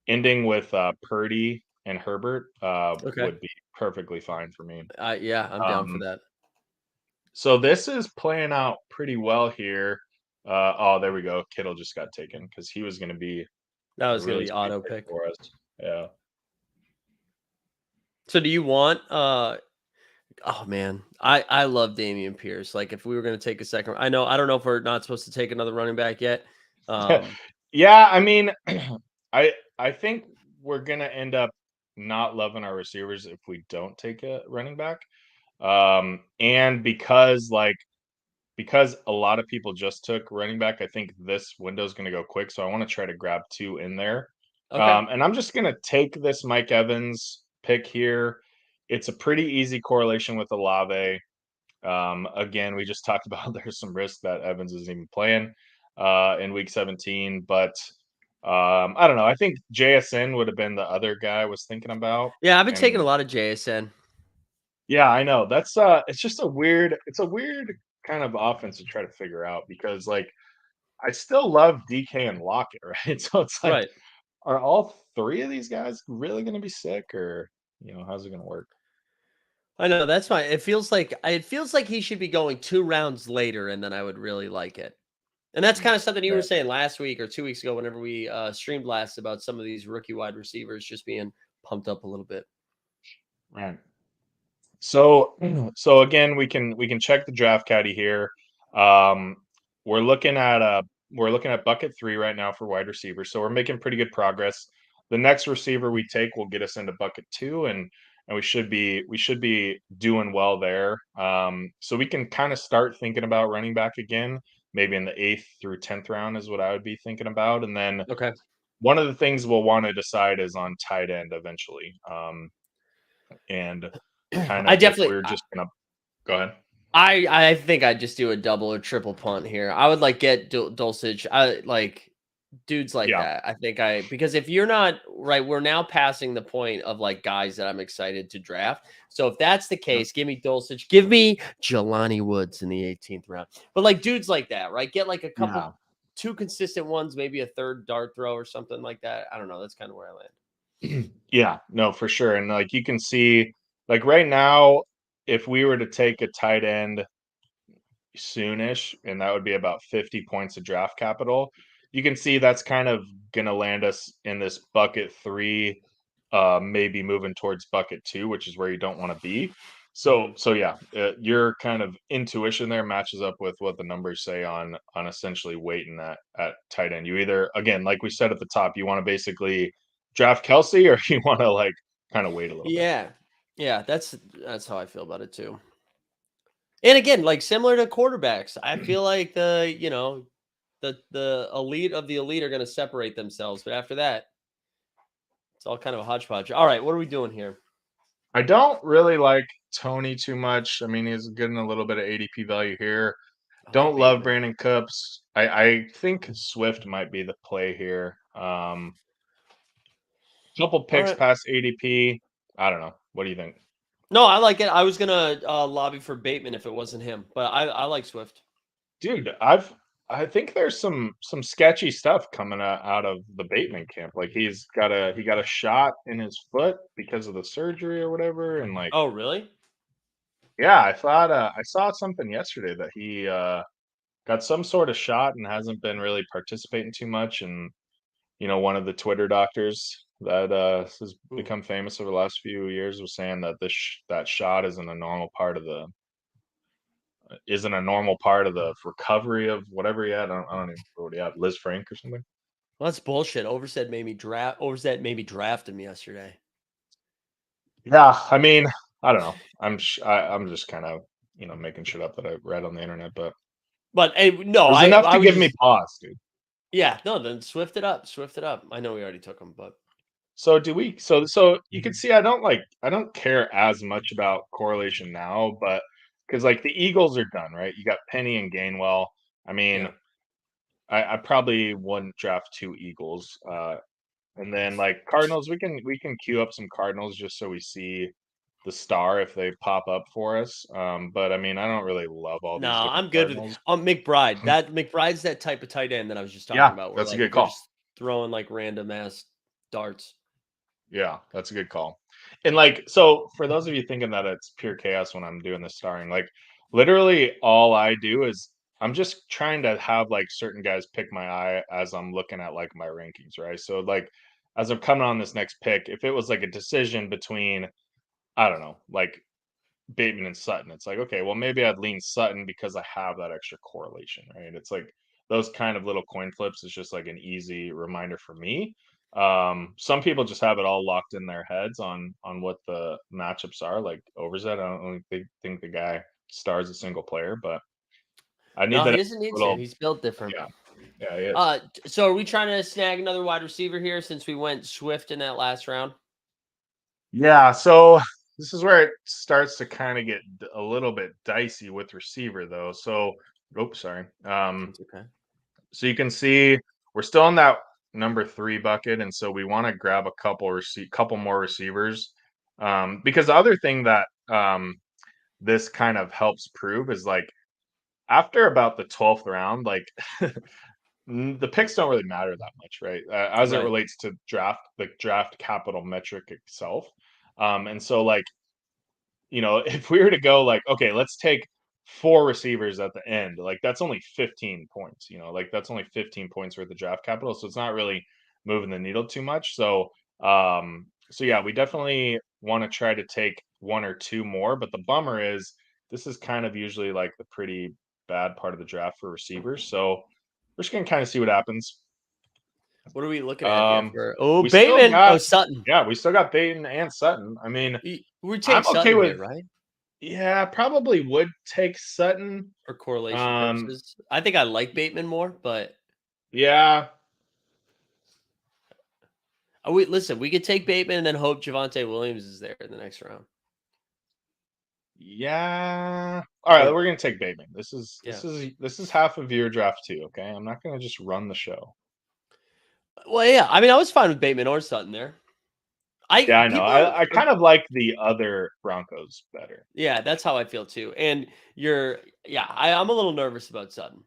ending with Purdy and Herbert Okay. would be perfectly fine for me. Yeah, I'm down for Um, that. so this is playing out pretty well here. Oh, there we go. Kittle just got taken because he was going to be That a was gonna really be sweet auto pick pick. for us. Yeah. So do you want oh man, I love Damian Pierce. Like if we were going to take a second, I don't know if we're not supposed to take another running back yet. Um, Yeah, I mean, I think we're gonna end up not loving our receivers if we don't take a running back. And because a lot of people just took running back, I think this window is gonna go quick. So I want to try to grab 2 in there. okay, And I'm just gonna take this Mike Evans pick here. It's a pretty easy correlation with Olave. Again, we just talked about there's some risk that Evans isn't even playing in week 17, but I don't know. I think JSN would have been the other guy I was thinking about. yeah, I've been taking a And lot of JSN. yeah, I know. That's it's just it's a weird kind of offense to try to figure out because like I still love DK and Lockett, right? So it's like, Right. are all 3 of these guys really gonna be sick or how's it gonna work? I know that's fine. It feels like he should be going 2 rounds later, and then I would really like it. And that's kind of something you were Right. saying last week or 2 weeks ago, whenever we streamed last about some of these rookie wide receivers just being pumped up a little bit. Right. So so again, we can check the draft caddy here. Um, we're looking at bucket 3 right now for wide receiver. So we're making pretty good progress. The next receiver we take will get us into bucket 2 and we should be doing well there. So we can kind of start thinking about running back again. maybe in the 8th through 10th round is what I would be thinking about. And then Okay. one of the things we'll want to decide is on tight end eventually. And kind I of if definitely we're just gonna go ahead. I think I'd just do a double or triple punt here. I would like get Dulcich. I like dudes like Yeah. that. I think because if you're not right, we're now passing the point of like guys that I'm excited to draft. So if that's the Yep. case, give me Dulcich, give me Jelani Woods in the 18th round. But like dudes like that, right? Get like a couple, Yeah. two consistent ones, maybe a third dart throw or something like that. I don't know. That's kind of where I land. Yeah, no, for sure. And like you can see, like right now, if we were to take a tight end soonish, and that would be about 50 points of draft capital. You can see that's kind of going to land us in this bucket 3, maybe moving towards bucket 2, which is where you don't want to be. Mhm. So yeah, your kind of intuition there matches up with what the numbers say on essentially waiting at tight end. You either, again, like we said at the top, you want to basically draft Kelsey, or you want to like kind of wait a little bit. Yeah. Yeah, that's how I feel about it too. And again, like similar to quarterbacks, I feel like the elite of the elite are going to separate themselves, but after that, it's all kind of a hodgepodge. All right, what are we doing here? I don't really like Tony too much. I mean, he's getting a little bit of ADP value here. I like Don't love Bateman. Brandon Cooks. I think Swift might be the play here. Couple All picks right. past ADP. I don't know. What do you think? No, I like it. I was gonna lobby for Bateman if it wasn't him, but I like Swift. Dude, I think there's some sketchy stuff coming out of the Bateman camp. Like he got a shot in his foot because of the surgery or whatever, and like Oh, really? yeah, I thought I saw something yesterday that he got some sort of shot and hasn't been really participating too much. And one of the Twitter doctors that has Hmm. become famous over the last few years was saying that that shot isn't a normal part of the recovery of whatever he had. I don't even know what he had, Liz Frank or something. Well, that's bullshit. Overset maybe drafted me yesterday. Yeah, I mean, I don't know. I'm just kind of making shit up that I read on the internet, but But it no, was I enough I to would give me just pause, dude. yeah, no, then Swift it up. Swift it up. I know we already took him, but So do we so you can see I don't care as much about correlation now, but because like the Eagles are done, right? You got Penny and Gainwell. I mean, yeah. I probably wouldn't draft 2 Eagles. And then like Cardinals, we can queue up some Cardinals just so we see the star if they pop up for us. But I mean, I don't really love all No, these different I'm good with Cardinals. McBride. That McBride's that type of tight end that I was just talking Yeah, about, where that's a like good they're call. just throwing like random ass darts. Yeah, that's a good call. And like, so for those of you thinking that it's pure chaos when I'm doing the starring, like literally all I do is I'm just trying to have like certain guys pick my eye as I'm looking at like my rankings, right? So like as I'm coming on this next pick, if it was like a decision between, I don't know, like Bateman and Sutton, it's like, okay, well maybe I'd lean Sutton because I have that extra correlation, right? It's like those kind of little coin flips is just like an easy reminder for me. Some people just have it all locked in their heads on what the matchups are. Like Overzet, I don't really think the guy stars a single player, but I need No, that he doesn't need to. little, He's built different. yeah, yeah, he is. So are we trying to snag another wide receiver here since we went Swift in that last round? Yeah, so this is where it starts to kind of get a little bit dicey with receiver though. So, oops, sorry. That's okay. So you can see we're still in that number 3 bucket, and so we want to grab a couple more receivers. Because the other thing that this kind of helps prove is like after about the 12th round, like the picks don't really matter that much, right? As it Right. relates to the draft capital metric itself. And so like if we were to go like, okay, let's take 4 receivers at the end, like that's only 15 points, like that's only 15 points worth of draft capital. So it's not really moving the needle too much. So yeah, we definitely want to try to take 1 or 2 more. But the bummer is this is kind of usually like the pretty bad part of the draft for receivers. So we're just gonna kind of see what happens. What are we looking at here Um, for we still Bateman? Oh, got Sutton. yeah, we still got Peyton and Sutton. I mean, We I'm take okay Sutton here, with right? Yeah, probably would take Sutton. for correlation Um, purposes. I think I like Bateman more, but yeah, listen, we could take Bateman and then hope Javante Williams is there in the next round. yeah. All right, Or we're gonna take Bateman. yeah. This is half of your draft too. Okay, I'm not gonna just run the show. Well, yeah. I mean, I was fine with Bateman or Sutton there. Yeah, I I know. people I kind of like the other Broncos better. Yeah, that's how I feel too. And yeah, I'm a little nervous about Sutton.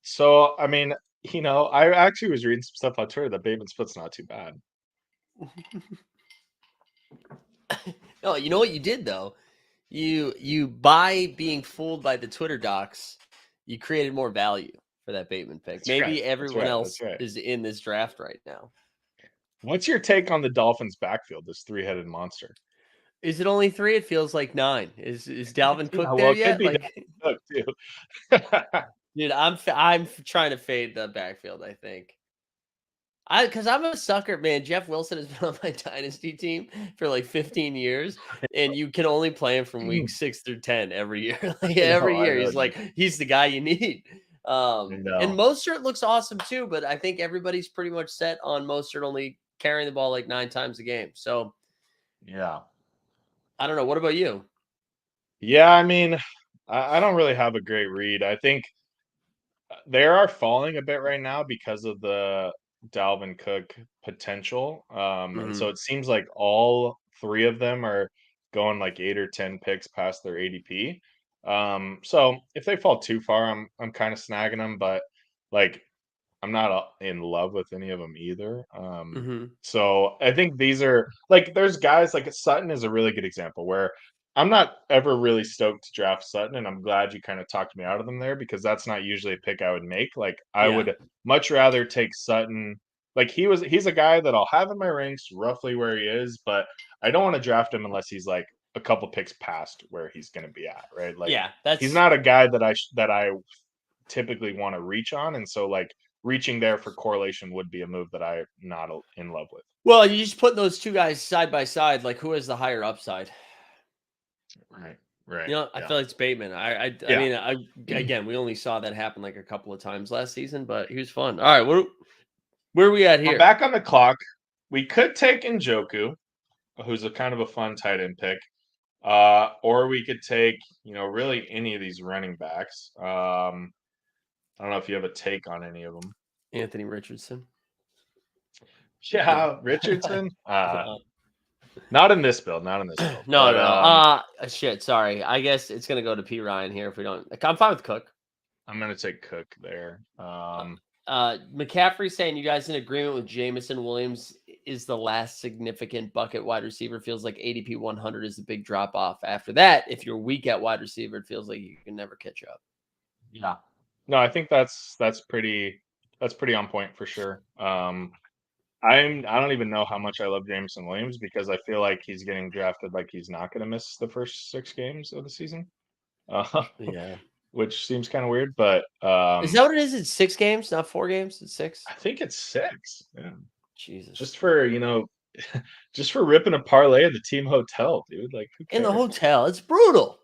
So, I mean, I actually was reading some stuff on Twitter that Bateman split's not too bad. No, you know what you did though? You by being fooled by the Twitter docs, you created more value for that Bateman pick. That's right. Maybe That's everyone right. That's else right. is in this draft right now. What's your take on the Dolphins backfield, this three-headed monster? Is it only 3? It feels like 9. Is Dalvin Yeah, Cook well, there it could yet? be Like, Dalvin Cook too. dude, trying to fade the backfield, I think. Because I'm a sucker, man. Jeff Wilson has been on my dynasty team for like 15 years, and you can only play him from week 6 through 10 every year. Like I every year, know, he's dude. like he's the guy you need. I And know. Mostert looks awesome too, but I think everybody's pretty much set on Mostert only carrying the ball like 9 times a game. So Yeah. I don't know. What about you? Yeah, I mean, I don't really have a great read. I think they are falling a bit right now because of the Dalvin Cook potential. And Hmm. so it seems like all three of them are going like 8 or 10 picks past their ADP. So if they fall too far, I'm kind of snagging them, but like I'm not in love with any of them either. Hmm. So I think these are like there's guys like Sutton is a really good example where I'm not ever really stoked to draft Sutton, and I'm glad you kind of talked me out of them there because that's not usually a pick I would make. Like I Yeah. would much rather take Sutton. Like he's a guy that I'll have in my ranks roughly where he is, but I don't want to draft him unless he's like a couple picks past where he's going to be at, right? Like Yeah. he's That's not a guy that I typically want to reach on, and so like reaching there for correlation would be a move that I'm not in love with. well, you just put those two guys side by side. Like, who has the higher upside? Right. Right. You know, I Yeah. feel like it's Bateman. I Yeah. mean, again, we only saw that happen like a couple of times last season, but he was fun. All right, where are we at We're here? back on the clock. We could take Njoku, who's a kind of a fun tight end pick. Or we could take, really any of these running backs. I don't know if you have a take on any of them. Anthony Richardson. No, Yeah, Richardson. no, Not in this build, not in this build. no, But no. Shit. Sorry. I guess it's gonna go to P Ryan here if we don't. Like, I'm fine with Cook. I'm gonna take Cook there. McCaffrey saying you guys in agreement with Jamison Williams is the last significant bucket wide receiver. Feels like ADP 100 is a big drop off. After that, if you're weak at wide receiver, it feels like you can never catch up. Yeah. No, I think that's pretty on point for sure. I don't even know how much I love Jameson Williams because I feel like he's getting drafted like he's not going to miss the first 6 games of the season, uh, Yeah. which seems kind of weird. But Is that what it is? It's 6 games, not 4 games. It's 6. I think it's 6. Yeah. Jesus. Just for just for ripping a parlay in the team hotel, dude. Like, who In the cares? hotel. It's brutal.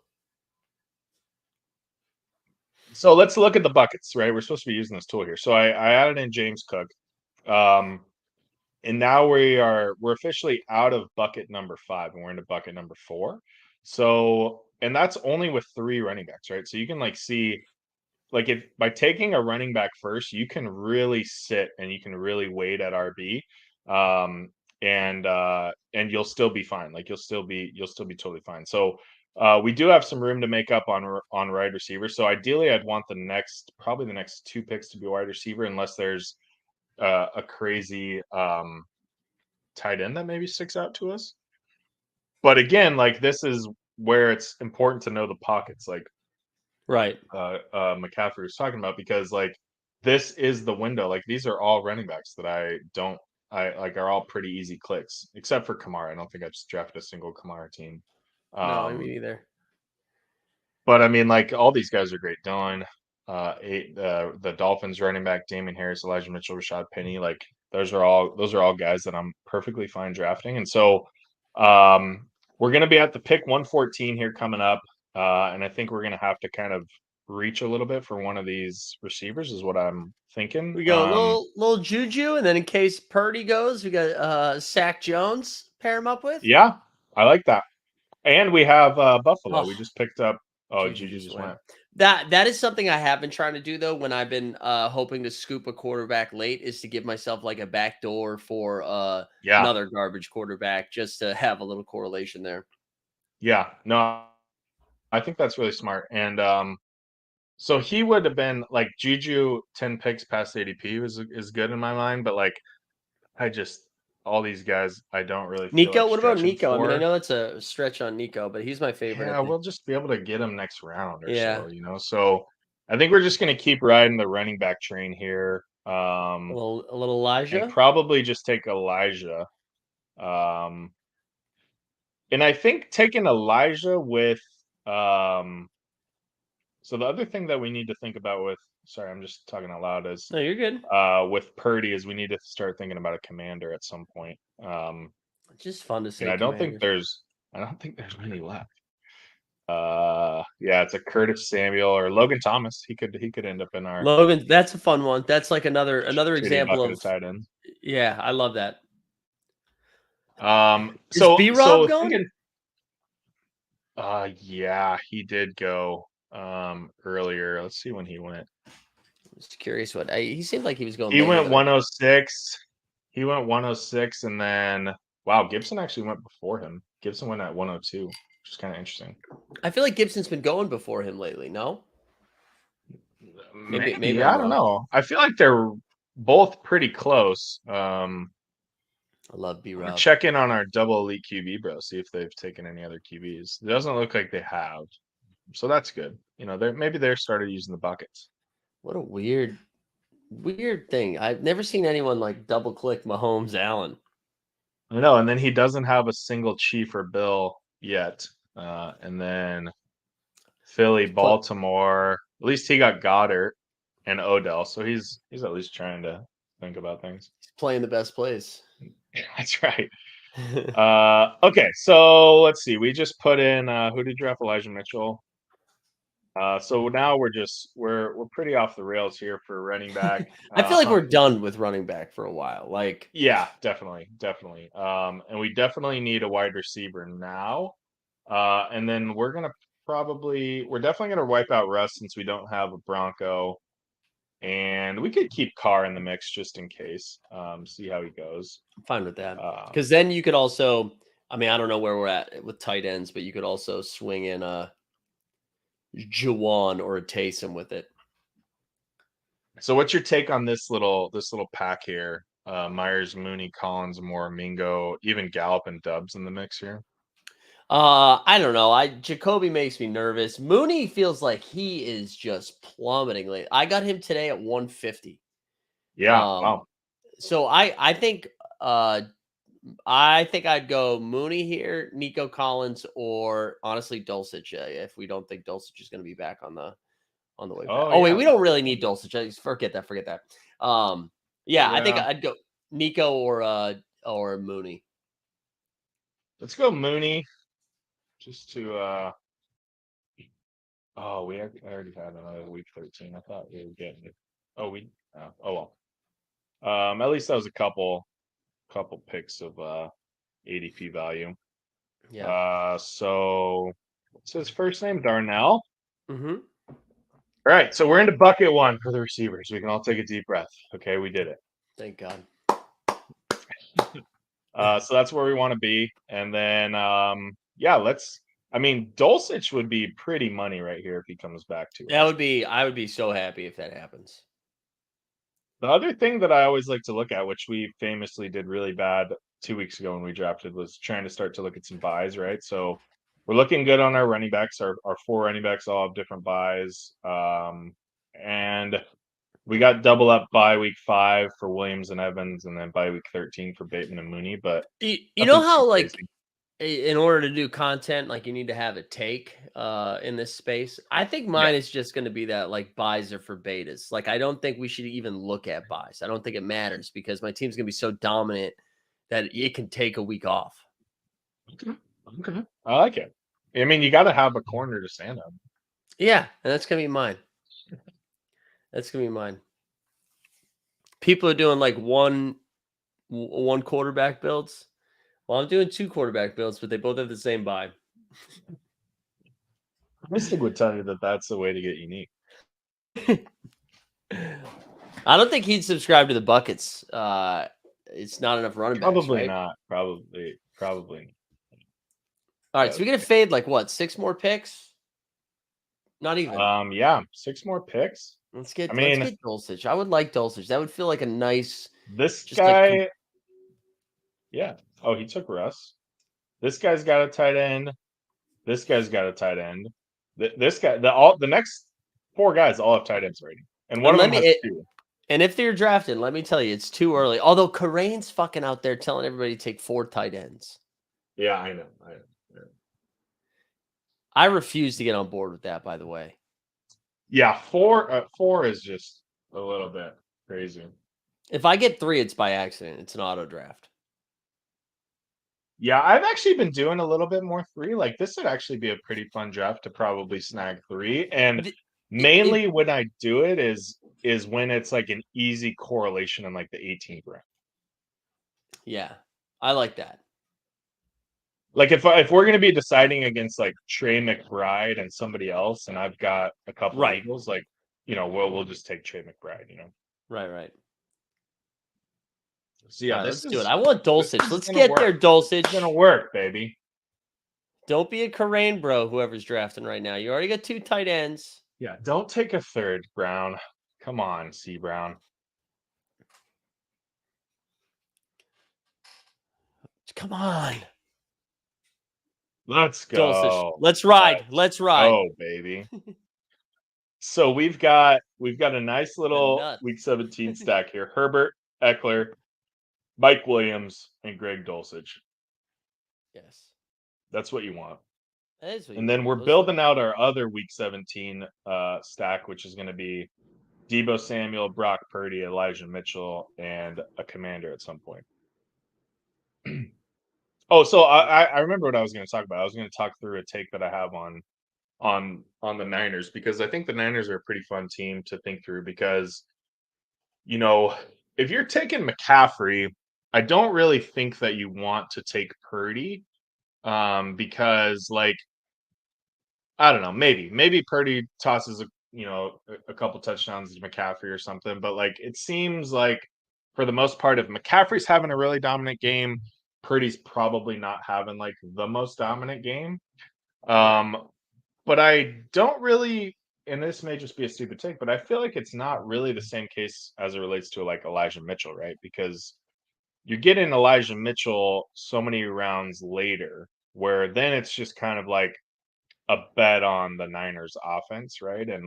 So let's look at the buckets, right? We're supposed to be using this tool here. So I added in James Cook. Um, And now we're officially out of bucket number 5 and we're into bucket number 4. So, and that's only with 3 running backs, right? So you can like see like if by taking a running back first, you can really sit and you can really wait at RB. Um and you'll still be fine. Like you'll still be totally fine. So we do have some room to make up on wide receiver. So ideally I'd want probably the next 2 picks to be wide receiver unless there's a crazy tight end that maybe sticks out to us. But again, like this is where it's important to know the pockets, like Right. McCaffrey was talking about, because like this is the window. Like these are all running backs that I like are all pretty easy clicks, except for Kamara. I don't think I've drafted a single Kamara team. No, I mean Um, either. but I mean, like all these guys are great. Dylan, the Dolphins running back, Damian Harris, Elijah Mitchell, Rashad Penny, like those are all guys that I'm perfectly fine drafting. And so we're going to be at the pick 114 here coming up. And I think we're going to have to kind of reach a little bit for one of these receivers is what I'm thinking. We go a little Juju, and then in case Purdy goes, we got Sack Jones pair him up with. Yeah, I like that. And we have Buffalo. Oh, We just picked up. Oh, Juju Juju just went. That is something I have been trying to do though. When I've been hoping to scoop a quarterback late, is to give myself like a back door for Yeah, another garbage quarterback, just to have a little correlation there. yeah. No, I think that's really smart. And so he would have been like Juju 10 picks past ADP is good in my mind, but like I just all these guys I don't really feel Nico, like what about stretching Nico? I mean, I for. know that's a stretch on Nico, but he's my favorite. I Yeah, think. we'll just be able to get him next round or Yeah, so, So I think we're just gonna keep riding the running back train here. a little And Elijah. probably just take Elijah. Um and I think taking Elijah with so the other thing that we need to think about with sorry, I'm just talking out loud is No, you're good. with Purdy is we need to start thinking about a commander at some point. It's just fun to And say Commanders. I don't think there's many left. Yeah, it's a Curtis Samuel or Logan Thomas. He could end up in our Logan, that's a fun one. That's like another shitty example bucket of of tight ends. yeah, I love that. Is So B Rob going? thinking yeah, he did go earlier. Let's see when he went. Just curious what he seemed like he was going He later went than I. 106. He went 106 and then wow, Gibson actually went before him. Gibson went at 102, which is kind of interesting. I feel like Gibson's been going before him lately. No, maybe Maybe, I'm I don't wrong. know. I feel like they're both pretty close. I love B I'm gonna Rob. check in on our double elite QB bro, see if they've taken any other QBs. It doesn't look like they have. So that's good. They're started using the buckets. What a weird thing. I've never seen anyone like double click Mahomes Allen. I know, and then he doesn't have a single Chief or Bill yet. And then Philly, But Baltimore. At least he got Goddard and Odell, so he's at least trying to think about things. he's playing the best place. That's right. Okay, so let's see. We just put in who did draft Elijah Mitchell? So now we're pretty off the rails here for running back. I feel like we're done with running back for a while. Like, Yeah, definitely. And we definitely need a wide receiver now. And then we're definitely gonna wipe out Russ since we don't have a Bronco. And we could keep Carr in the mix just in case. See how he goes. I'm fine with that. Um, Because then you could also, I mean, I don't know where we're at with tight ends, but you could also swing in a Jawan or a Taysom with it. so what's your take on this little pack here? Myers, Mooney, Collins, Moore, Mingo, even Gallup and Dubs in the mix here. I don't know. Jacoby makes me nervous. Mooney feels like he is just plummeting late. I got him today at 150. Yeah, wow. So I think I'd go Mooney here, Nico Collins, or honestly Dulcich if we don't think Dulcich is going to be back on the way back. Oh Oh wait, yeah. we don't really need Dulcich. Forget that. Yeah, I think Yeah. I'd go Nico or Mooney. Let's go Mooney. Just to oh, I already had another week 13. I thought we were getting it. Oh, oh well. At least that was a couple picks of ADP value. Yeah. So what's his first name? Darnell. Mm-hmm. All right, so we're into bucket one for the receivers. We can all take a deep breath. Okay, we did it. Thank God. So that's where we want to be. And then yeah, Dulcich would be pretty money right here if he comes back to us. I would be so happy if that happens. The other thing that I always like to look at, which we famously did really bad 2 weeks ago when we drafted, was trying to start to look at some buys, right? So we're looking good on our running backs. Our four running backs all have different buys. And we got double up by week 5 for Williams and Evans, and then by week 13 for Bateman and Mooney. But You know nothing how too like crazy. in order to do content, like you need to have a take in this space. I think mine is just going to be that like buys are for betas. Like I don't think we should even look at buys. I don't think it matters because my team's going to be so dominant that it can take a week off. Okay. Okay. I like it. I mean, you got to have a corner to stand on. Yeah, and that's gonna be mine. That's gonna be mine. People are doing like one quarterback builds. Well, I'm doing 2 quarterback builds, but they both have the same buy. Mystic would tell you that that's the way to get unique. I don't think he'd subscribe to the buckets. It's not enough running backs, Probably right? not. Probably. All right, so we gonna fade like what? 6 more picks? Not even. Yeah, 6 more picks. Let's I get mean, Dulcich. I would like Dulcich. That would feel like a nice, this just like guy, yeah. Oh, he took Russ. This guy's got a tight end. This guy's got a tight end. This guy, the next 4 guys all have tight ends already, and one and of let them has me 2. and if they're drafted, let me tell you, it's too early. Although Karane's fucking out there telling everybody to take 4 tight ends. Yeah, I know. I refuse to get on board with that, by the way. Yeah, 4 is just a little bit crazy. If I get 3, it's by accident. It's an auto draft. Yeah, I've actually been doing a little bit more 3. Like this would actually be a pretty fun draft to probably snag 3. And Th- it- mainly when I do it is when it's like an easy correlation in like the 18th round. yeah, I like that. Like if we're gonna be deciding against like Trey McBride and somebody else, and I've got a couple Right. Eagles, like we'll just take Trey McBride. Right. So All yeah, right, this let's do it. is I want this Dulcich. is Let's gonna get there, work. It's gonna Dulcich. work, baby. Don't be a Karane bro, whoever's drafting right now. You already got 2 tight ends. Yeah, don't take a third, Brown. Come on, C Brown. Come on. Let's Dulcich. go. Let's ride. Let's Let's ride. go, baby. So we've got a nice The little nuts. week 17 stack here. Herbert, Eckler, Mike Williams, and Greg Dulcich. Yes. That's what you want. That is what you And then want. we're building out our other week 17 stack, which is going to be Debo Samuel, Brock Purdy, Elijah Mitchell, and a commander at some point. Oh, so I remember what I was going to talk about. I was going to talk through a take that I have on the Niners, because I think the Niners are a pretty fun team to think through, because you know, if you're taking McCaffrey, I don't really think that you want to take Purdy, because like I don't know, maybe Purdy tosses a couple touchdowns to McCaffrey or something, but like it seems like for the most part, if McCaffrey's having a really dominant game, Purdy's probably not having like the most dominant game. Um, but I don't really, and this may just be a stupid take, but I feel like it's not really the same case as it relates to like Elijah Mitchell, right? Because you're getting Elijah Mitchell so many rounds later, where then it's just kind of like a bet on the Niners offense, right? And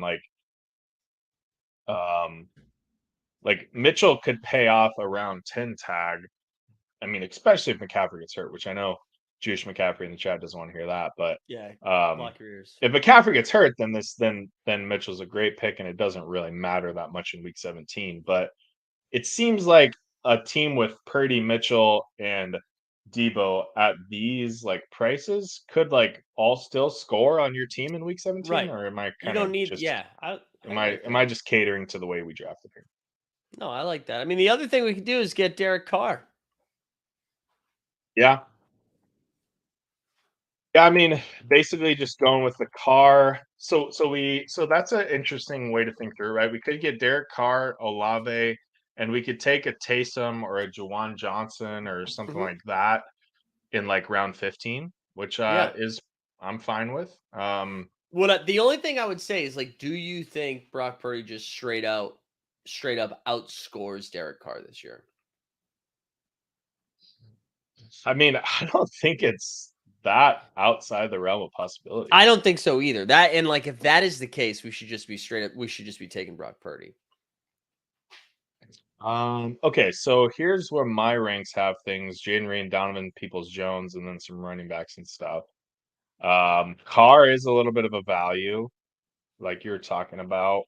um like Mitchell could pay off a round 10 tag. I mean, especially if McCaffrey gets hurt, which I know Jewish McCaffrey in the chat doesn't want to hear that, but Yeah. um Block your ears. if McCaffrey gets hurt, then Mitchell's a great pick, and it doesn't really matter that much in week 17. But it seems like a team with Purdy, Mitchell, and Debo at these like prices could like all still score on your team in week 17, Right. or am I You kind don't of need. just Yeah. I am I like am I that. just catering to the way we drafted here? No, I like that. I mean, the other thing we could do is get Derek Carr. Yeah. Yeah, I mean, basically just going with the car. So that's an interesting way to think through, right? We could get Derek Carr, Olave, and we could take a Taysom or a Jawan Johnson or something Mhm. like that in like round 15, which Yeah. is I'm fine with. The only thing I would say is like, do you think Brock Purdy just straight up outscores Derek Carr this year? I mean, I don't think it's that outside the realm of possibility. I don't think so either. That and like if that is the case, we should just be straight up. We should just be taking Brock Purdy. Okay, so here's where my ranks have things: Jaden Reed, Donovan Peoples Jones, and then some running backs and stuff. Carr is a little bit of a value, like you were talking about,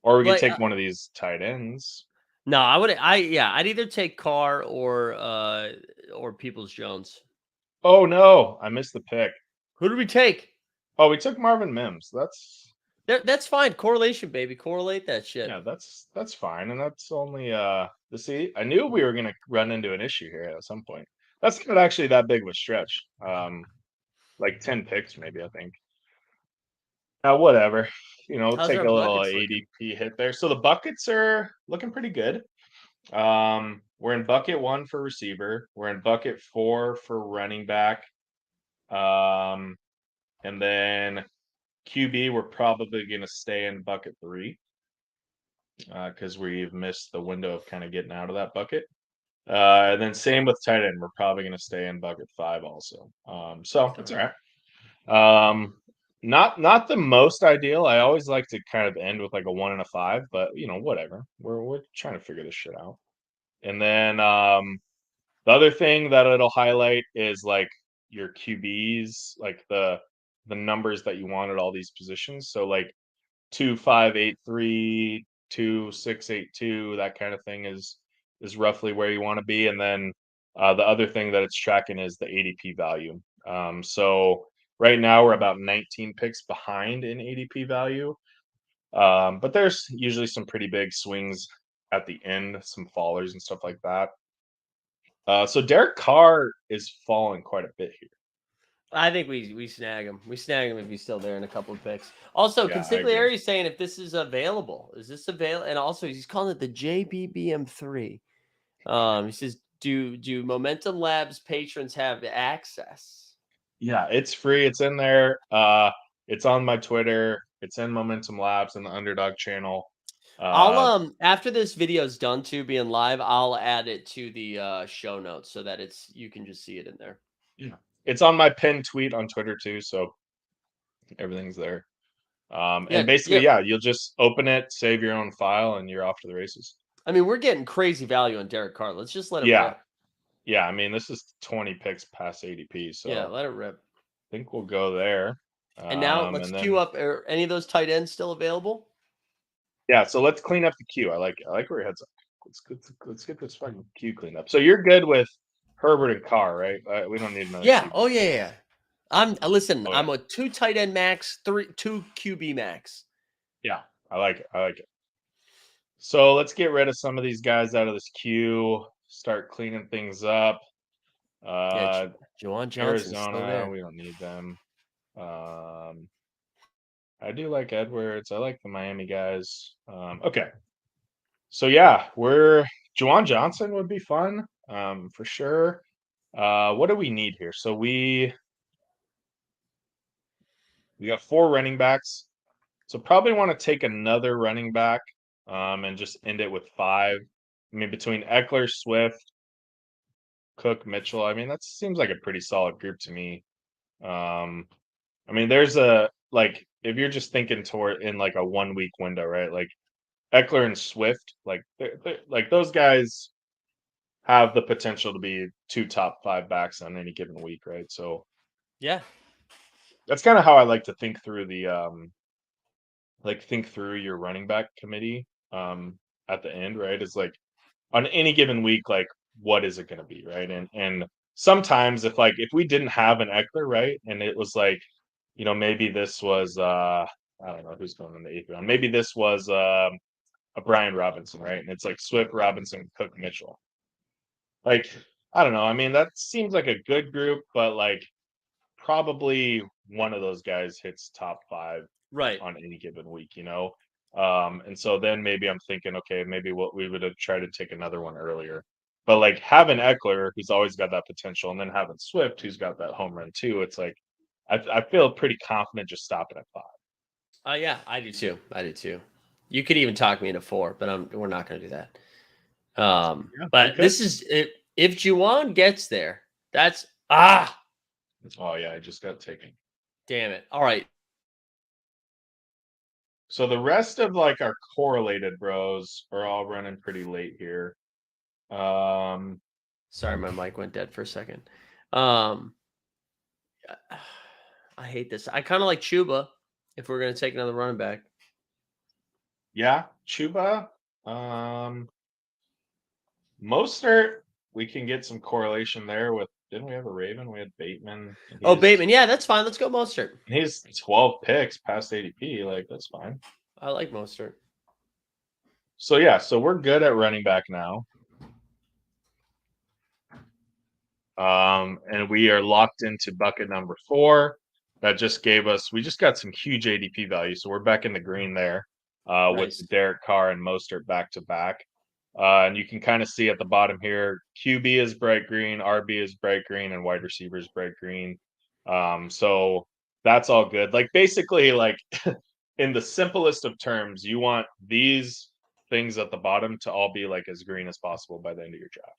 or we could But take one of these tight ends. no, I would. I'd either take Carr or Peoples Jones. Oh no, I missed the pick. Who did we take? Oh, we took Marvin Mims. That's fine. Correlation, baby. Correlate that shit. Yeah, that's fine, and that's only to see. I knew we were gonna run into an issue here at some point. That's not actually that big of a stretch. Like 10 picks, maybe I think. Whatever. We'll How's take our a little buckets looking? ADP hit there. So the buckets are looking pretty good. We're in bucket 1 for receiver. We're in bucket 4 for running back. Um, and then QB, we're probably gonna stay in bucket 3 because we've missed the window of kind of getting out of that bucket. And then same with tight end, we're probably gonna stay in bucket 5 also. So it's all right. Not the most ideal. I always like to kind of end with like a 1 and a 5, but whatever. We're trying to figure this shit out. And then the other thing that it'll highlight is like your QBs, like the numbers that you want at all these positions. So like 2, 5, 8, 3, 2, 6, 8, 2, that kind of thing is roughly where you want to be. And then the other thing that it's tracking is the ADP value. So right now we're about 19 picks behind in ADP value. But there's usually some pretty big swings at the end, some fallers and stuff like that. So Derek Carr is falling quite a bit here. I think we snag him. We snag him if he's still there in a couple of picks. Also, Yeah, I agree. Consigliere is saying if this is available. Is this available? And also, he's calling it the JBBM3. He says, do Momentum Labs patrons have access? Yeah, it's free. It's in there. It's on my Twitter. It's in Momentum Labs and the Underdog channel. I'll after this video is done too being live, I'll add it to the show notes so that you can just see it in there. Yeah, it's on my pinned tweet on Twitter too, so everything's there. And basically, yeah, you'll just open it, save your own file, and you're off to the races. I mean, we're getting crazy value on Derek Carr. Let's just let it Yeah, rip. yeah. I mean, this is 20 picks past ADP, so Yeah, let it rip. I think we'll go there. And now let's And queue then up. Are any of those tight ends still available? yeah, so let's clean up the queue. I like where your head's at. Let's get this fucking queue cleaned up. So you're good with Herbert and Carr, right? We don't need another Yeah. QB. Oh yeah. Listen. Oh, yeah. I'm a 2 tight end max, 2 QB max. Yeah, I like it. I like it. So let's get rid of some of these guys out of this queue. Start cleaning things up. Yeah, Jon Johnson's still Arizona, there. we don't need them. I do like Edwards. I like the Miami guys. Okay. So yeah, Juwan Johnson would be fun, for sure. What do we need here? So we got 4 running backs. So probably want to take another running back, and just end it with 5. I mean, between Eckler, Swift, Cook, Mitchell. I mean, that seems like a pretty solid group to me. I mean, there's if you're just thinking toward in like a 1 week window, right? Like Eckler and Swift, like those guys have the potential to be 2 top 5 backs on any given week, right? So Yeah. that's kind of how I like to think through think through your running back committee at the end, right? Is like on any given week, like what is it going to be, right? And sometimes if we didn't have an Eckler, right, and it was like, maybe this was I don't know who's going in the 8th round. Maybe this was a Brian Robinson, right? And it's like Swift, Robinson, Cook, Mitchell. Like I don't know. I mean, that seems like a good group, but like probably one of those guys hits top 5 Right. on any given week. And so then maybe I'm thinking, okay, maybe what we would have tried to take another one earlier. But like having Eckler, who's always got that potential, and then having Swift, who's got that home run too, it's like I feel pretty confident just stopping at 5. Yeah, I do too. I do too. You could even talk me into 4, but we're not going to do that. Yeah, But this is if Juwan gets there, that's oh yeah, I just got taken. Damn it. All right. So the rest of like our correlated bros are all running pretty late here. Sorry, my mic went dead for a second. I hate this. I kind of like Chuba if we're going to take another running back. Yeah, Chuba. Mostert, we can get some correlation there with Didn't we have a Raven? We had Bateman. Oh, Bateman. Yeah, that's fine. Let's go Mostert. He's 12 picks past ADP. Like, that's fine. I like Mostert. So yeah, so we're good at running back now. And we are locked into bucket number 4. That just gave us, we just got some huge ADP value. So we're back in the green there with Nice. Derek Carr and Mostert back to back. And you can kind of see at the bottom here, QB is bright green, RB is bright green, and wide receiver is bright green. So that's all good. Like basically, like in the simplest of terms, you want these things at the bottom to all be like as green as possible by the end of your draft.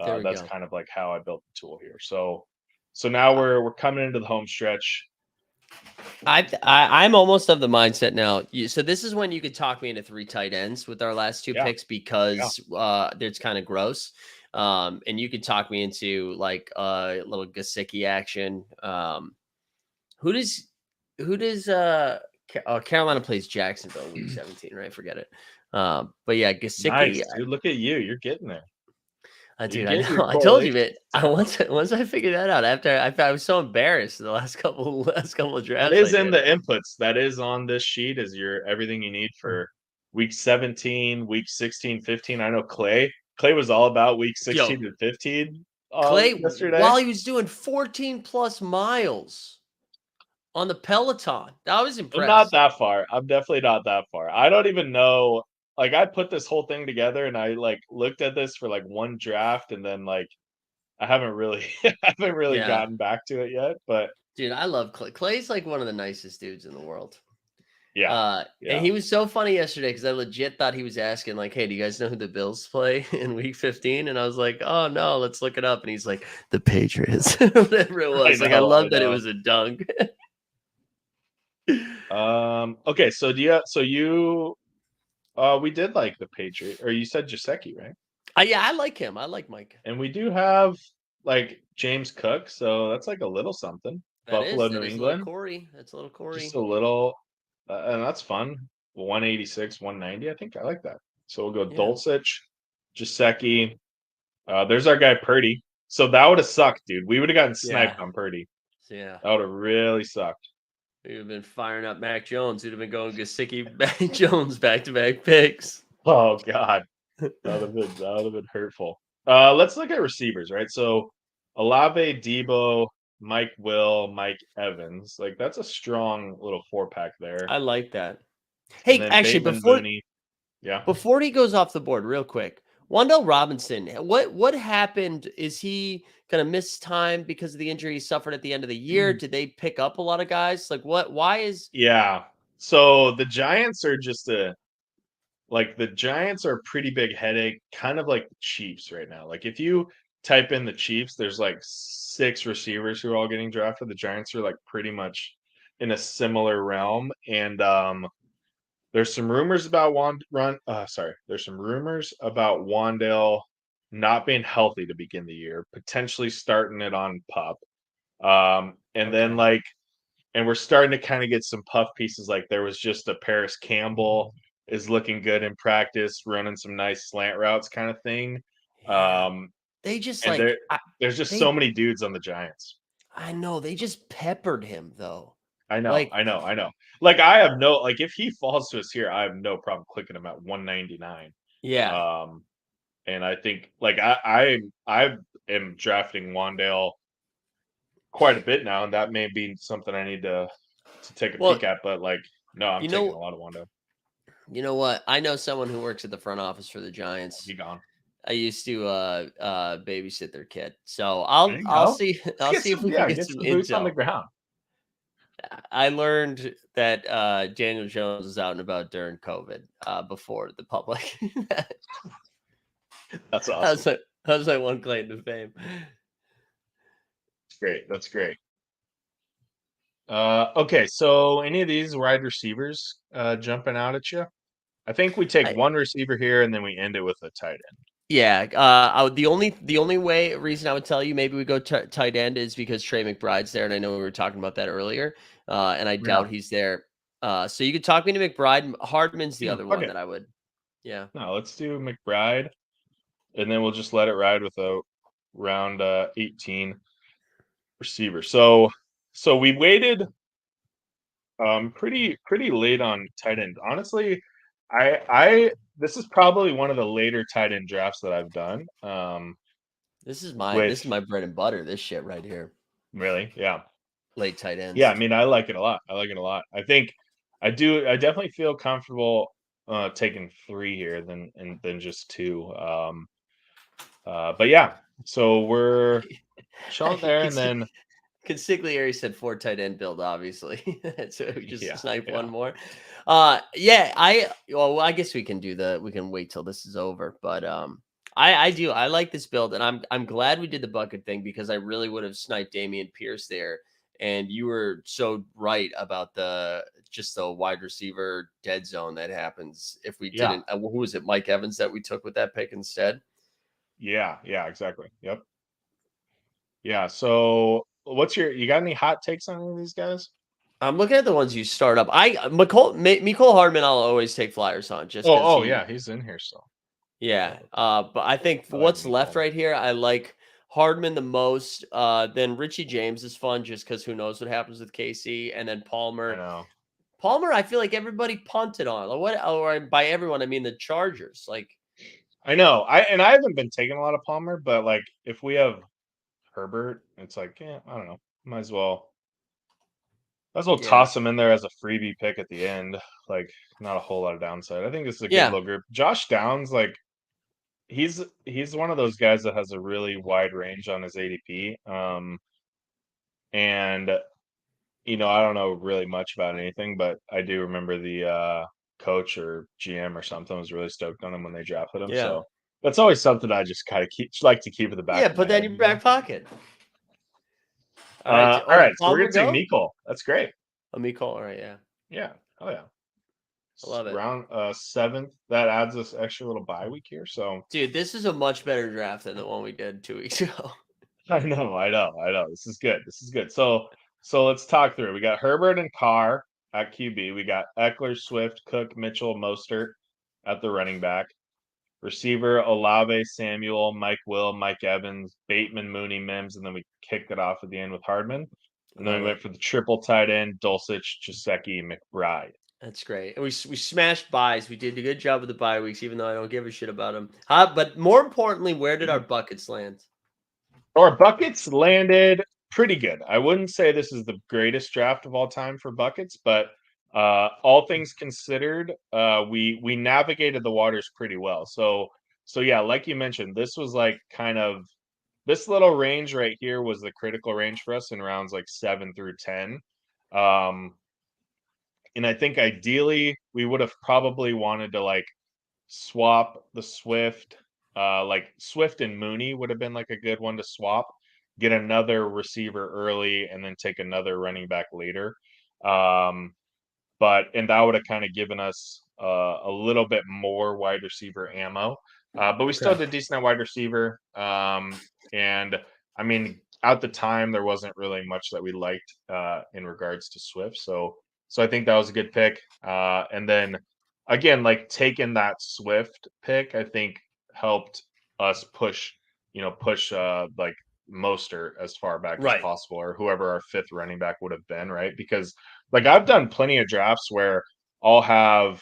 There we That's go. kind of like how I built the tool here. So now we're coming into the home stretch. I'm almost of the mindset now. So this is when you could talk me into 3 tight ends with our last 2 picks because it's kind of gross. And you could talk me into like a little Gesicki action. Who does Carolina plays Jacksonville week 17, right? Forget it. But yeah, Gesicki. Nice, dude. Look at you. You're getting there. Dude, I know. I told you, man. Once I figured that out, after I was so embarrassed the last couple of drafts. That is in the inputs. That is on this sheet. Is your everything you need for week 17, week 16, 15. I know Clay was all about week 16 to 15. Clay yesterday while he was doing 14 plus miles on the Peloton. I was impressed. I'm not that far. I'm definitely not that far. I don't even know. Like I put this whole thing together and I like looked at this for like one draft and then like I haven't really gotten back to it yet. But dude, I love Clay. Clay's like one of the nicest dudes in the world. Yeah. And he was so funny yesterday because I legit thought he was asking, like, hey, do you guys know who the Bills play in week 15? And I was like, oh no, let's look it up. And he's like, the Patriots, whatever it was. I love that it was a dunk. Okay, so we did like the Patriot, or you said Gesicki, right? Yeah, I like him. I like Mike. And we do have like James Cook, so that's like a little something. Buffalo, New England. That's a little Corey. Just a little, and that's fun. 186, 190. I think I like that. So we'll go Dulcich, Gesicki. There's our guy Purdy. So that would have sucked, dude. We would have gotten sniped on Purdy. Yeah, that would have really sucked. We'd have been firing up Mac Jones. We'd have been going Gesicki, Jones back-to-back picks. Oh God, that would have been hurtful. Let's look at receivers, right? So Olave, Debo, Mike Will, Mike Evans. Like that's a strong little 4-pack there. I like that. Hey, actually, before he goes off the board, real quick, Wan'Dale Robinson. What happened? Is he gonna miss time because of the injury he suffered at the end of the year? Did they pick up a lot of guys? Like what? Why is? Yeah. So the Giants are just the Giants are a pretty big headache, kind of like the Chiefs right now. Like if you type in the Chiefs, there's like 6 receivers who are all getting drafted. The Giants are like pretty much in a similar realm. And there's some rumors about there's some rumors about Wan'Dale not being healthy to begin the year, potentially starting it on PUP. And then and we're starting to kind of get some puff pieces. Like there was just a Paris Campbell is looking good in practice, running some nice slant routes kind of thing. They just there's just so many dudes on the Giants. I know they just peppered him though. I know. Like I have if he falls to us here, I have no problem clicking him at 199. Yeah. And I think I am drafting Wan'Dale quite a bit now, and that may be something I need to take a peek at. But no, I'm taking a lot of Wan'Dale. You know what? I know someone who works at the front office for the Giants. He gone. I used to babysit their kid, so I'll see if we can get some boots on the ground. I learned that Daniel Jones was out and about during COVID before the public. That's awesome. That was my one claim to fame. That's great. Okay, so any of these wide receivers jumping out at you? I think we take one receiver here and then we end it with a tight end. Yeah, the only reason I would tell you maybe we go tight end is because Trey McBride's there, and I know we were talking about that earlier, and I doubt he's there. So you could talk me to McBride. Hardman's the other one that I would. Yeah. No, let's do McBride, and then we'll just let it ride with round 18 receiver. So we waited pretty late on tight end. Honestly, I this is probably one of the later tight end drafts that I've done. This is With my bread and butter. This shit right here, really, yeah. late tight Yeah, ends. I mean, I like it a lot. I like it a lot. I think I do. I definitely feel comfortable taking three here than just two. But yeah, so we're chilling there, and then Consigliere said 4 tight end build, obviously. So we just yeah, snipe yeah, one more. Yeah, I guess we can wait till this is over. But I like this build, and I'm glad we did the bucket thing because I really would have sniped Damian Pierce there. And you were so right about the wide receiver dead zone that happens if we yeah, didn't. Who was it? Mike Evans that we took with that pick instead. yeah, exactly. Yep. Yeah. So, you got any hot takes on any of these guys? I'm looking at the ones you start up. Nicole Hardman, I'll always take flyers on just because Oh, he, yeah, he's in here still. yeah. So But I think I for like what's left Nicole. right here, I like Hardman the most. Then Richie James is fun just because who knows what happens with KC, and then I Palmer. know. Palmer, I feel like everybody punted on. Like, what? Or by everyone, I mean the Chargers. Like, I know. I haven't been taking a lot of Palmer, but like if we have Herbert, it's like, yeah, I don't know. Might as well yeah, toss him in there as a freebie pick at the end. Like, not a whole lot of downside. I think this is a good yeah, little group. Josh Downs, like he's one of those guys that has a really wide range on his ADP. And I don't know really much about anything, but I do remember the coach or GM or something was really stoked on him when they drafted him. yeah, So that's always something I just kind of like to keep in the back yeah. of my Put that head, in your back pocket. All right. All Oh, right, did so we're Palmer gonna take go? Miko. That's great. Amico. All right. Yeah, Yeah. Oh yeah. I love it. Round seventh. That adds us extra little bye week here. So Dude, this is a much better draft than the one we did 2 weeks ago. I know. This is good. This is good. So let's talk through. We got Herbert and Carr at QB. We got Eckler, Swift, Cook, Mitchell, Mostert at the running back. Receiver Olave, Samuel, Mike Will, Mike Evans, Bateman, Mooney, Mims, and then we kicked it off at the end with Hardman. I And then love we it. went for the triple tight end, Dulcich, Chisecki, McBride. That's great. And we smashed buys. We did a good job with the bye weeks, even though I don't give a shit about them. But more importantly, where did our buckets land? Our buckets landed pretty good. I wouldn't say this is the greatest draft of all time for buckets, but all things considered, we navigated the waters pretty well. So yeah, like you mentioned, this was like kind of this little range right here was the critical range for us in rounds like 7 through 10. Um, and I think ideally we would have probably wanted to like swap the Swift. Like Swift and Mooney would have been like a good one to swap. Get another receiver early and then take another running back later. Um, and that would have kind of given us a little bit more wide receiver ammo. But we still Okay. did decent at wide receiver. And I mean, at the time, there wasn't really much that we liked in regards to Swift. So I think that was a good pick. And then again, like taking that Swift pick, I think helped us push like Mostert as far back as Right. possible, or whoever our fifth running back would have been, right? Because like I've done plenty of drafts where I'll have,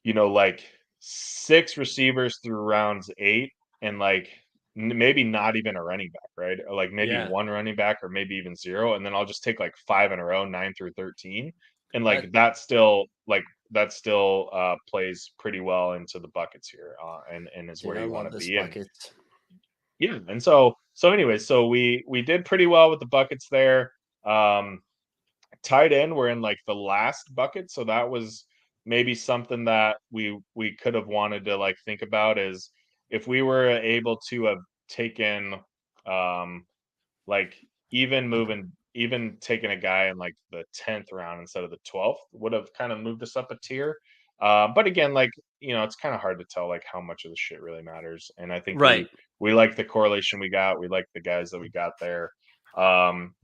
like six receivers through rounds 8 and like maybe not even a running back, right? Or like maybe Yeah. one running back or maybe even zero. And then I'll just take like five in a row, 9 through 13. And I, that still plays pretty well into the buckets here and is dude, where I you want love to this be. And bucket. yeah, and so anyway, so we did pretty well with the buckets there. Um, Tight end, we're in like the last bucket, so that was maybe something that we could have wanted to like think about is if we were able to have taken um like even taking a guy in like the 10th round instead of the 12th would have kind of moved us up a tier. But again, like it's kind of hard to tell like how much of the shit really matters. And I think Right. we like the correlation we got. We like the guys that we got there.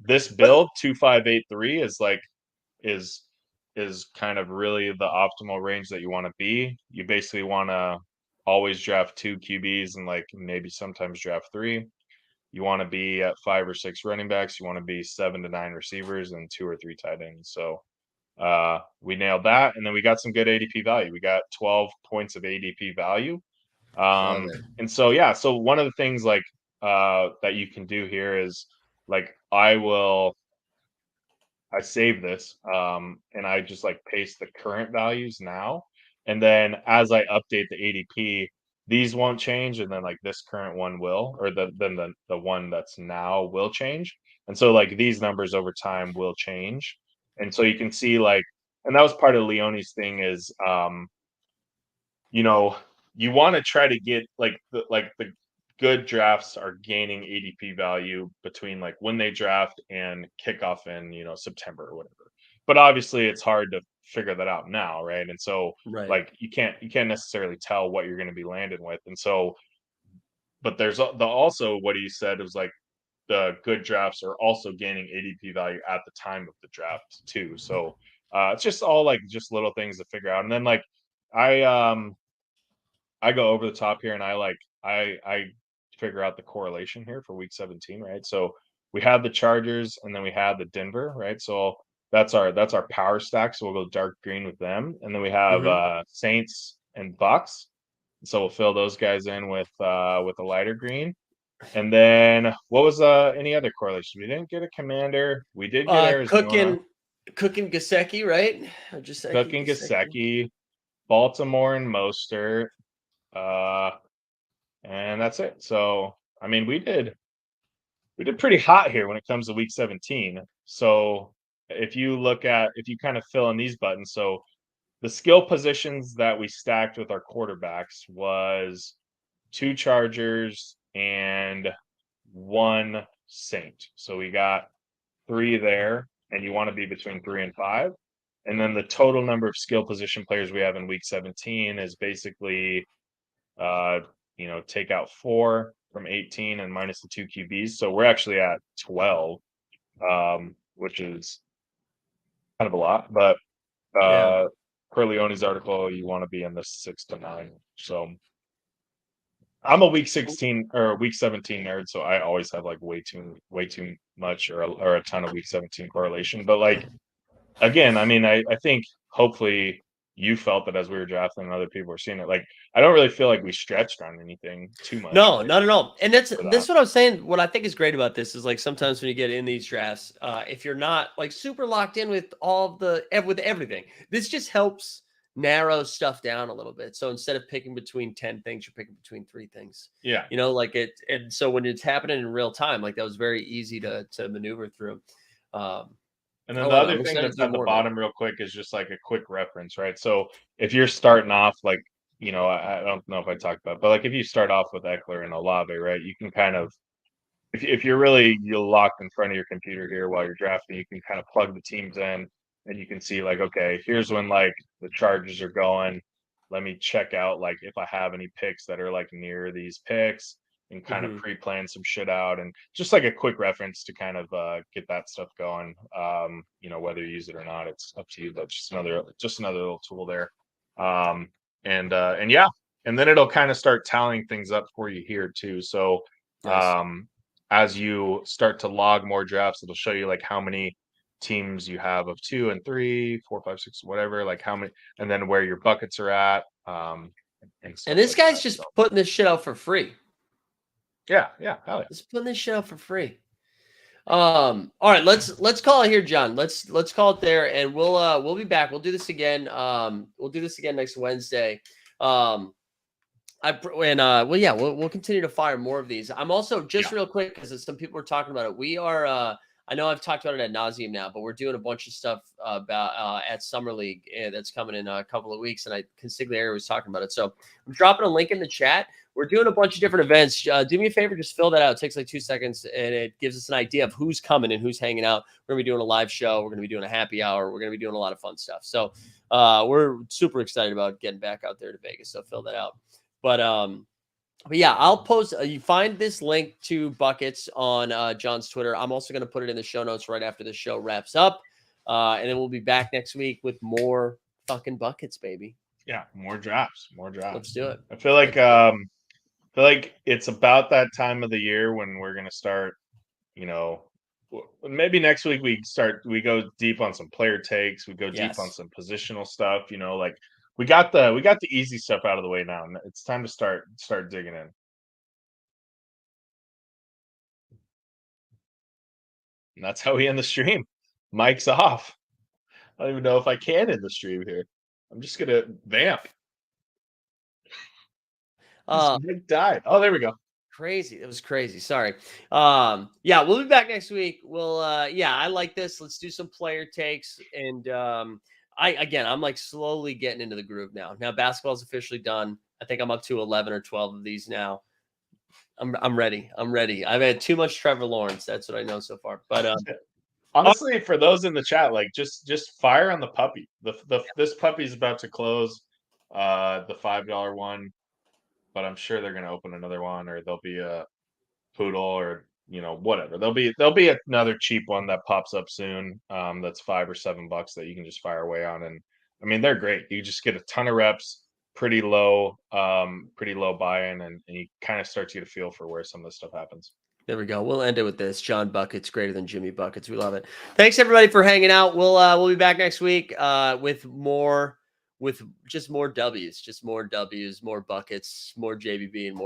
This But build 2583 is like is kind of really the optimal range that you want to be. You basically want to always draft 2 QBs and like maybe sometimes draft 3. You want to be at 5 or 6 running backs. You want to be 7 to 9 receivers and 2 or 3 tight ends. So we nailed that, and then we got some good ADP value. We got 12 points of ADP value. Love it. And so yeah, so one of the things like that you can do here is like I save this and I just like paste the current values now. And then as I update the ADP, these won't change. And then like this current one will, or the one that's now will change. And so like these numbers over time will change. And so you can see like, and that was part of Leone's thing is you know, you want to try to get like the good drafts are gaining ADP value between like when they draft and kickoff in, September or whatever. But obviously it's hard to figure that out now, right? And so Right. like you can't necessarily tell what you're going to be landing with. And so but there's the also what he said was like the good drafts are also gaining ADP value at the time of the draft too. So it's just all like just little things to figure out. And then like I I go over the top here and I figure out the correlation here for week 17, right? So we have the Chargers and then we have the Denver, right? So that's our power stack. So we'll go dark green with them. And then we have Mm-hmm. Saints and Bucks. So we'll fill those guys in with a lighter green. And then what was any other correlation? We didn't get a Commander. We did get Arizona. Cooking Gasecki, right? Or Gasecki, Cooking Gasecki. Gasecki, Baltimore and Mostert. Uh And that's it. So, I mean, we did pretty hot here when it comes to week 17. So, if you kind of fill in these buttons, so the skill positions that we stacked with our quarterbacks was 2 Chargers and 1 Saint. So we got 3 there, and you want to be between 3 and 5. And then the total number of skill position players we have in week 17 is basically uh, take out 4 from 18 and minus the 2 QBs. So we're actually at 12, which is kind of a lot. But Yeah. per Leone's article, you want to be in the 6 to 9. So I'm a week 16 or week 17 nerd, so I always have like way too much or a ton of week 17 correlation. But like again, I mean, I think hopefully you felt that as we were drafting and other people were seeing it. Like, I don't really feel like we stretched on anything too much, No, right? not at all. And For that. that's what I was saying. What I think is great about this is like sometimes when you get in these drafts, if you're not like super locked in with with everything, this just helps narrow stuff down a little bit. So instead of picking between 10 things, you're picking between 3 things. Yeah. Like it, and so when it's happening in real time, like that was very easy to maneuver through. Um, And I then the love it. other I'm thing excited to that's do at the more, man. bottom, real quick, is just like a quick reference, right? So if you're starting off, like, I don't know if I talked about, it, but like if you start off with Eckler and Olave, right, you can kind of if you're locked in front of your computer here while you're drafting, you can kind of plug the teams in and you can see like, okay, here's when like the Chargers are going. Let me check out like if I have any picks that are like near these picks and kind of Hmm. pre-plan some shit out and just like a quick reference to kind of get that stuff going. Whether you use it or not, it's up to you. But just another little tool there. Um, and yeah, and then it'll kind of start tallying things up for you here too. So Nice. um, as you start to log more drafts, it'll show you like how many teams you have of 2 and 3, 4, 5, 6, whatever, like how many, and then where your buckets are at, and And stuff this like guy's that. just So putting this shit out for free. yeah, hell yeah. Just putting this shit out for free. All right, let's call it here, John. Let's call it there, and we'll be back. We'll do this again. We'll do this again next Wednesday. Um, well, yeah, we'll continue to fire more of these. I'm also just Yeah, real quick because some people were talking about it. We are, I know I've talked about it ad nauseum now, but we're doing a bunch of stuff about at Summer League that's coming in a couple of weeks, and I Consigliere was talking about it. So I'm dropping a link in the chat. We're doing a bunch of different events. Do me a favor, just fill that out. It takes like 2 seconds, and it gives us an idea of who's coming and who's hanging out. We're gonna be doing a live show. We're gonna be doing a happy hour. We're gonna be doing a lot of fun stuff. So we're super excited about getting back out there to Vegas. So fill that out. But yeah, I'll post. You find this link to buckets on John's Twitter. I'm also going to put it in the show notes right after the show wraps up, and then we'll be back next week with more fucking buckets, baby. Yeah, more drops. Let's do it. I feel like it's about that time of the year when we're gonna start. You know, maybe next week we go deep on some player takes. We go deep on Yes. some positional stuff. You know, like we got the easy stuff out of the way now. And it's time to start digging in. And that's how we end the stream. Mike's off. I don't even know if I can end the stream here. I'm just gonna vamp. This Uh, Mike died. Oh, there we go. Crazy. It was crazy. Sorry. Yeah, we'll be back next week. Yeah, I like this. Let's do some player takes. And I'm like slowly getting into the groove now. Now basketball's officially done. I think I'm up to 11 or 12 of these now. I'm ready. I'm ready. I've had too much Trevor Lawrence. That's what I know so far. But Honestly, for those in the chat, like just fire on the puppy. This puppy's about to close, the $5 one, but I'm sure they're gonna open another one, or there'll be a poodle, or whatever. There'll be another cheap one that pops up soon. That's $5 or $7 that you can just fire away on, and I mean they're great. You just get a ton of reps, pretty low buy-in, and you kind of start to get a feel for where some of this stuff happens. there we go. We'll end it with this. John Buckets greater than Jimmy Buckets. We love it. Thanks everybody for hanging out. We'll be back next week with just more W's, more buckets, more JBB, and more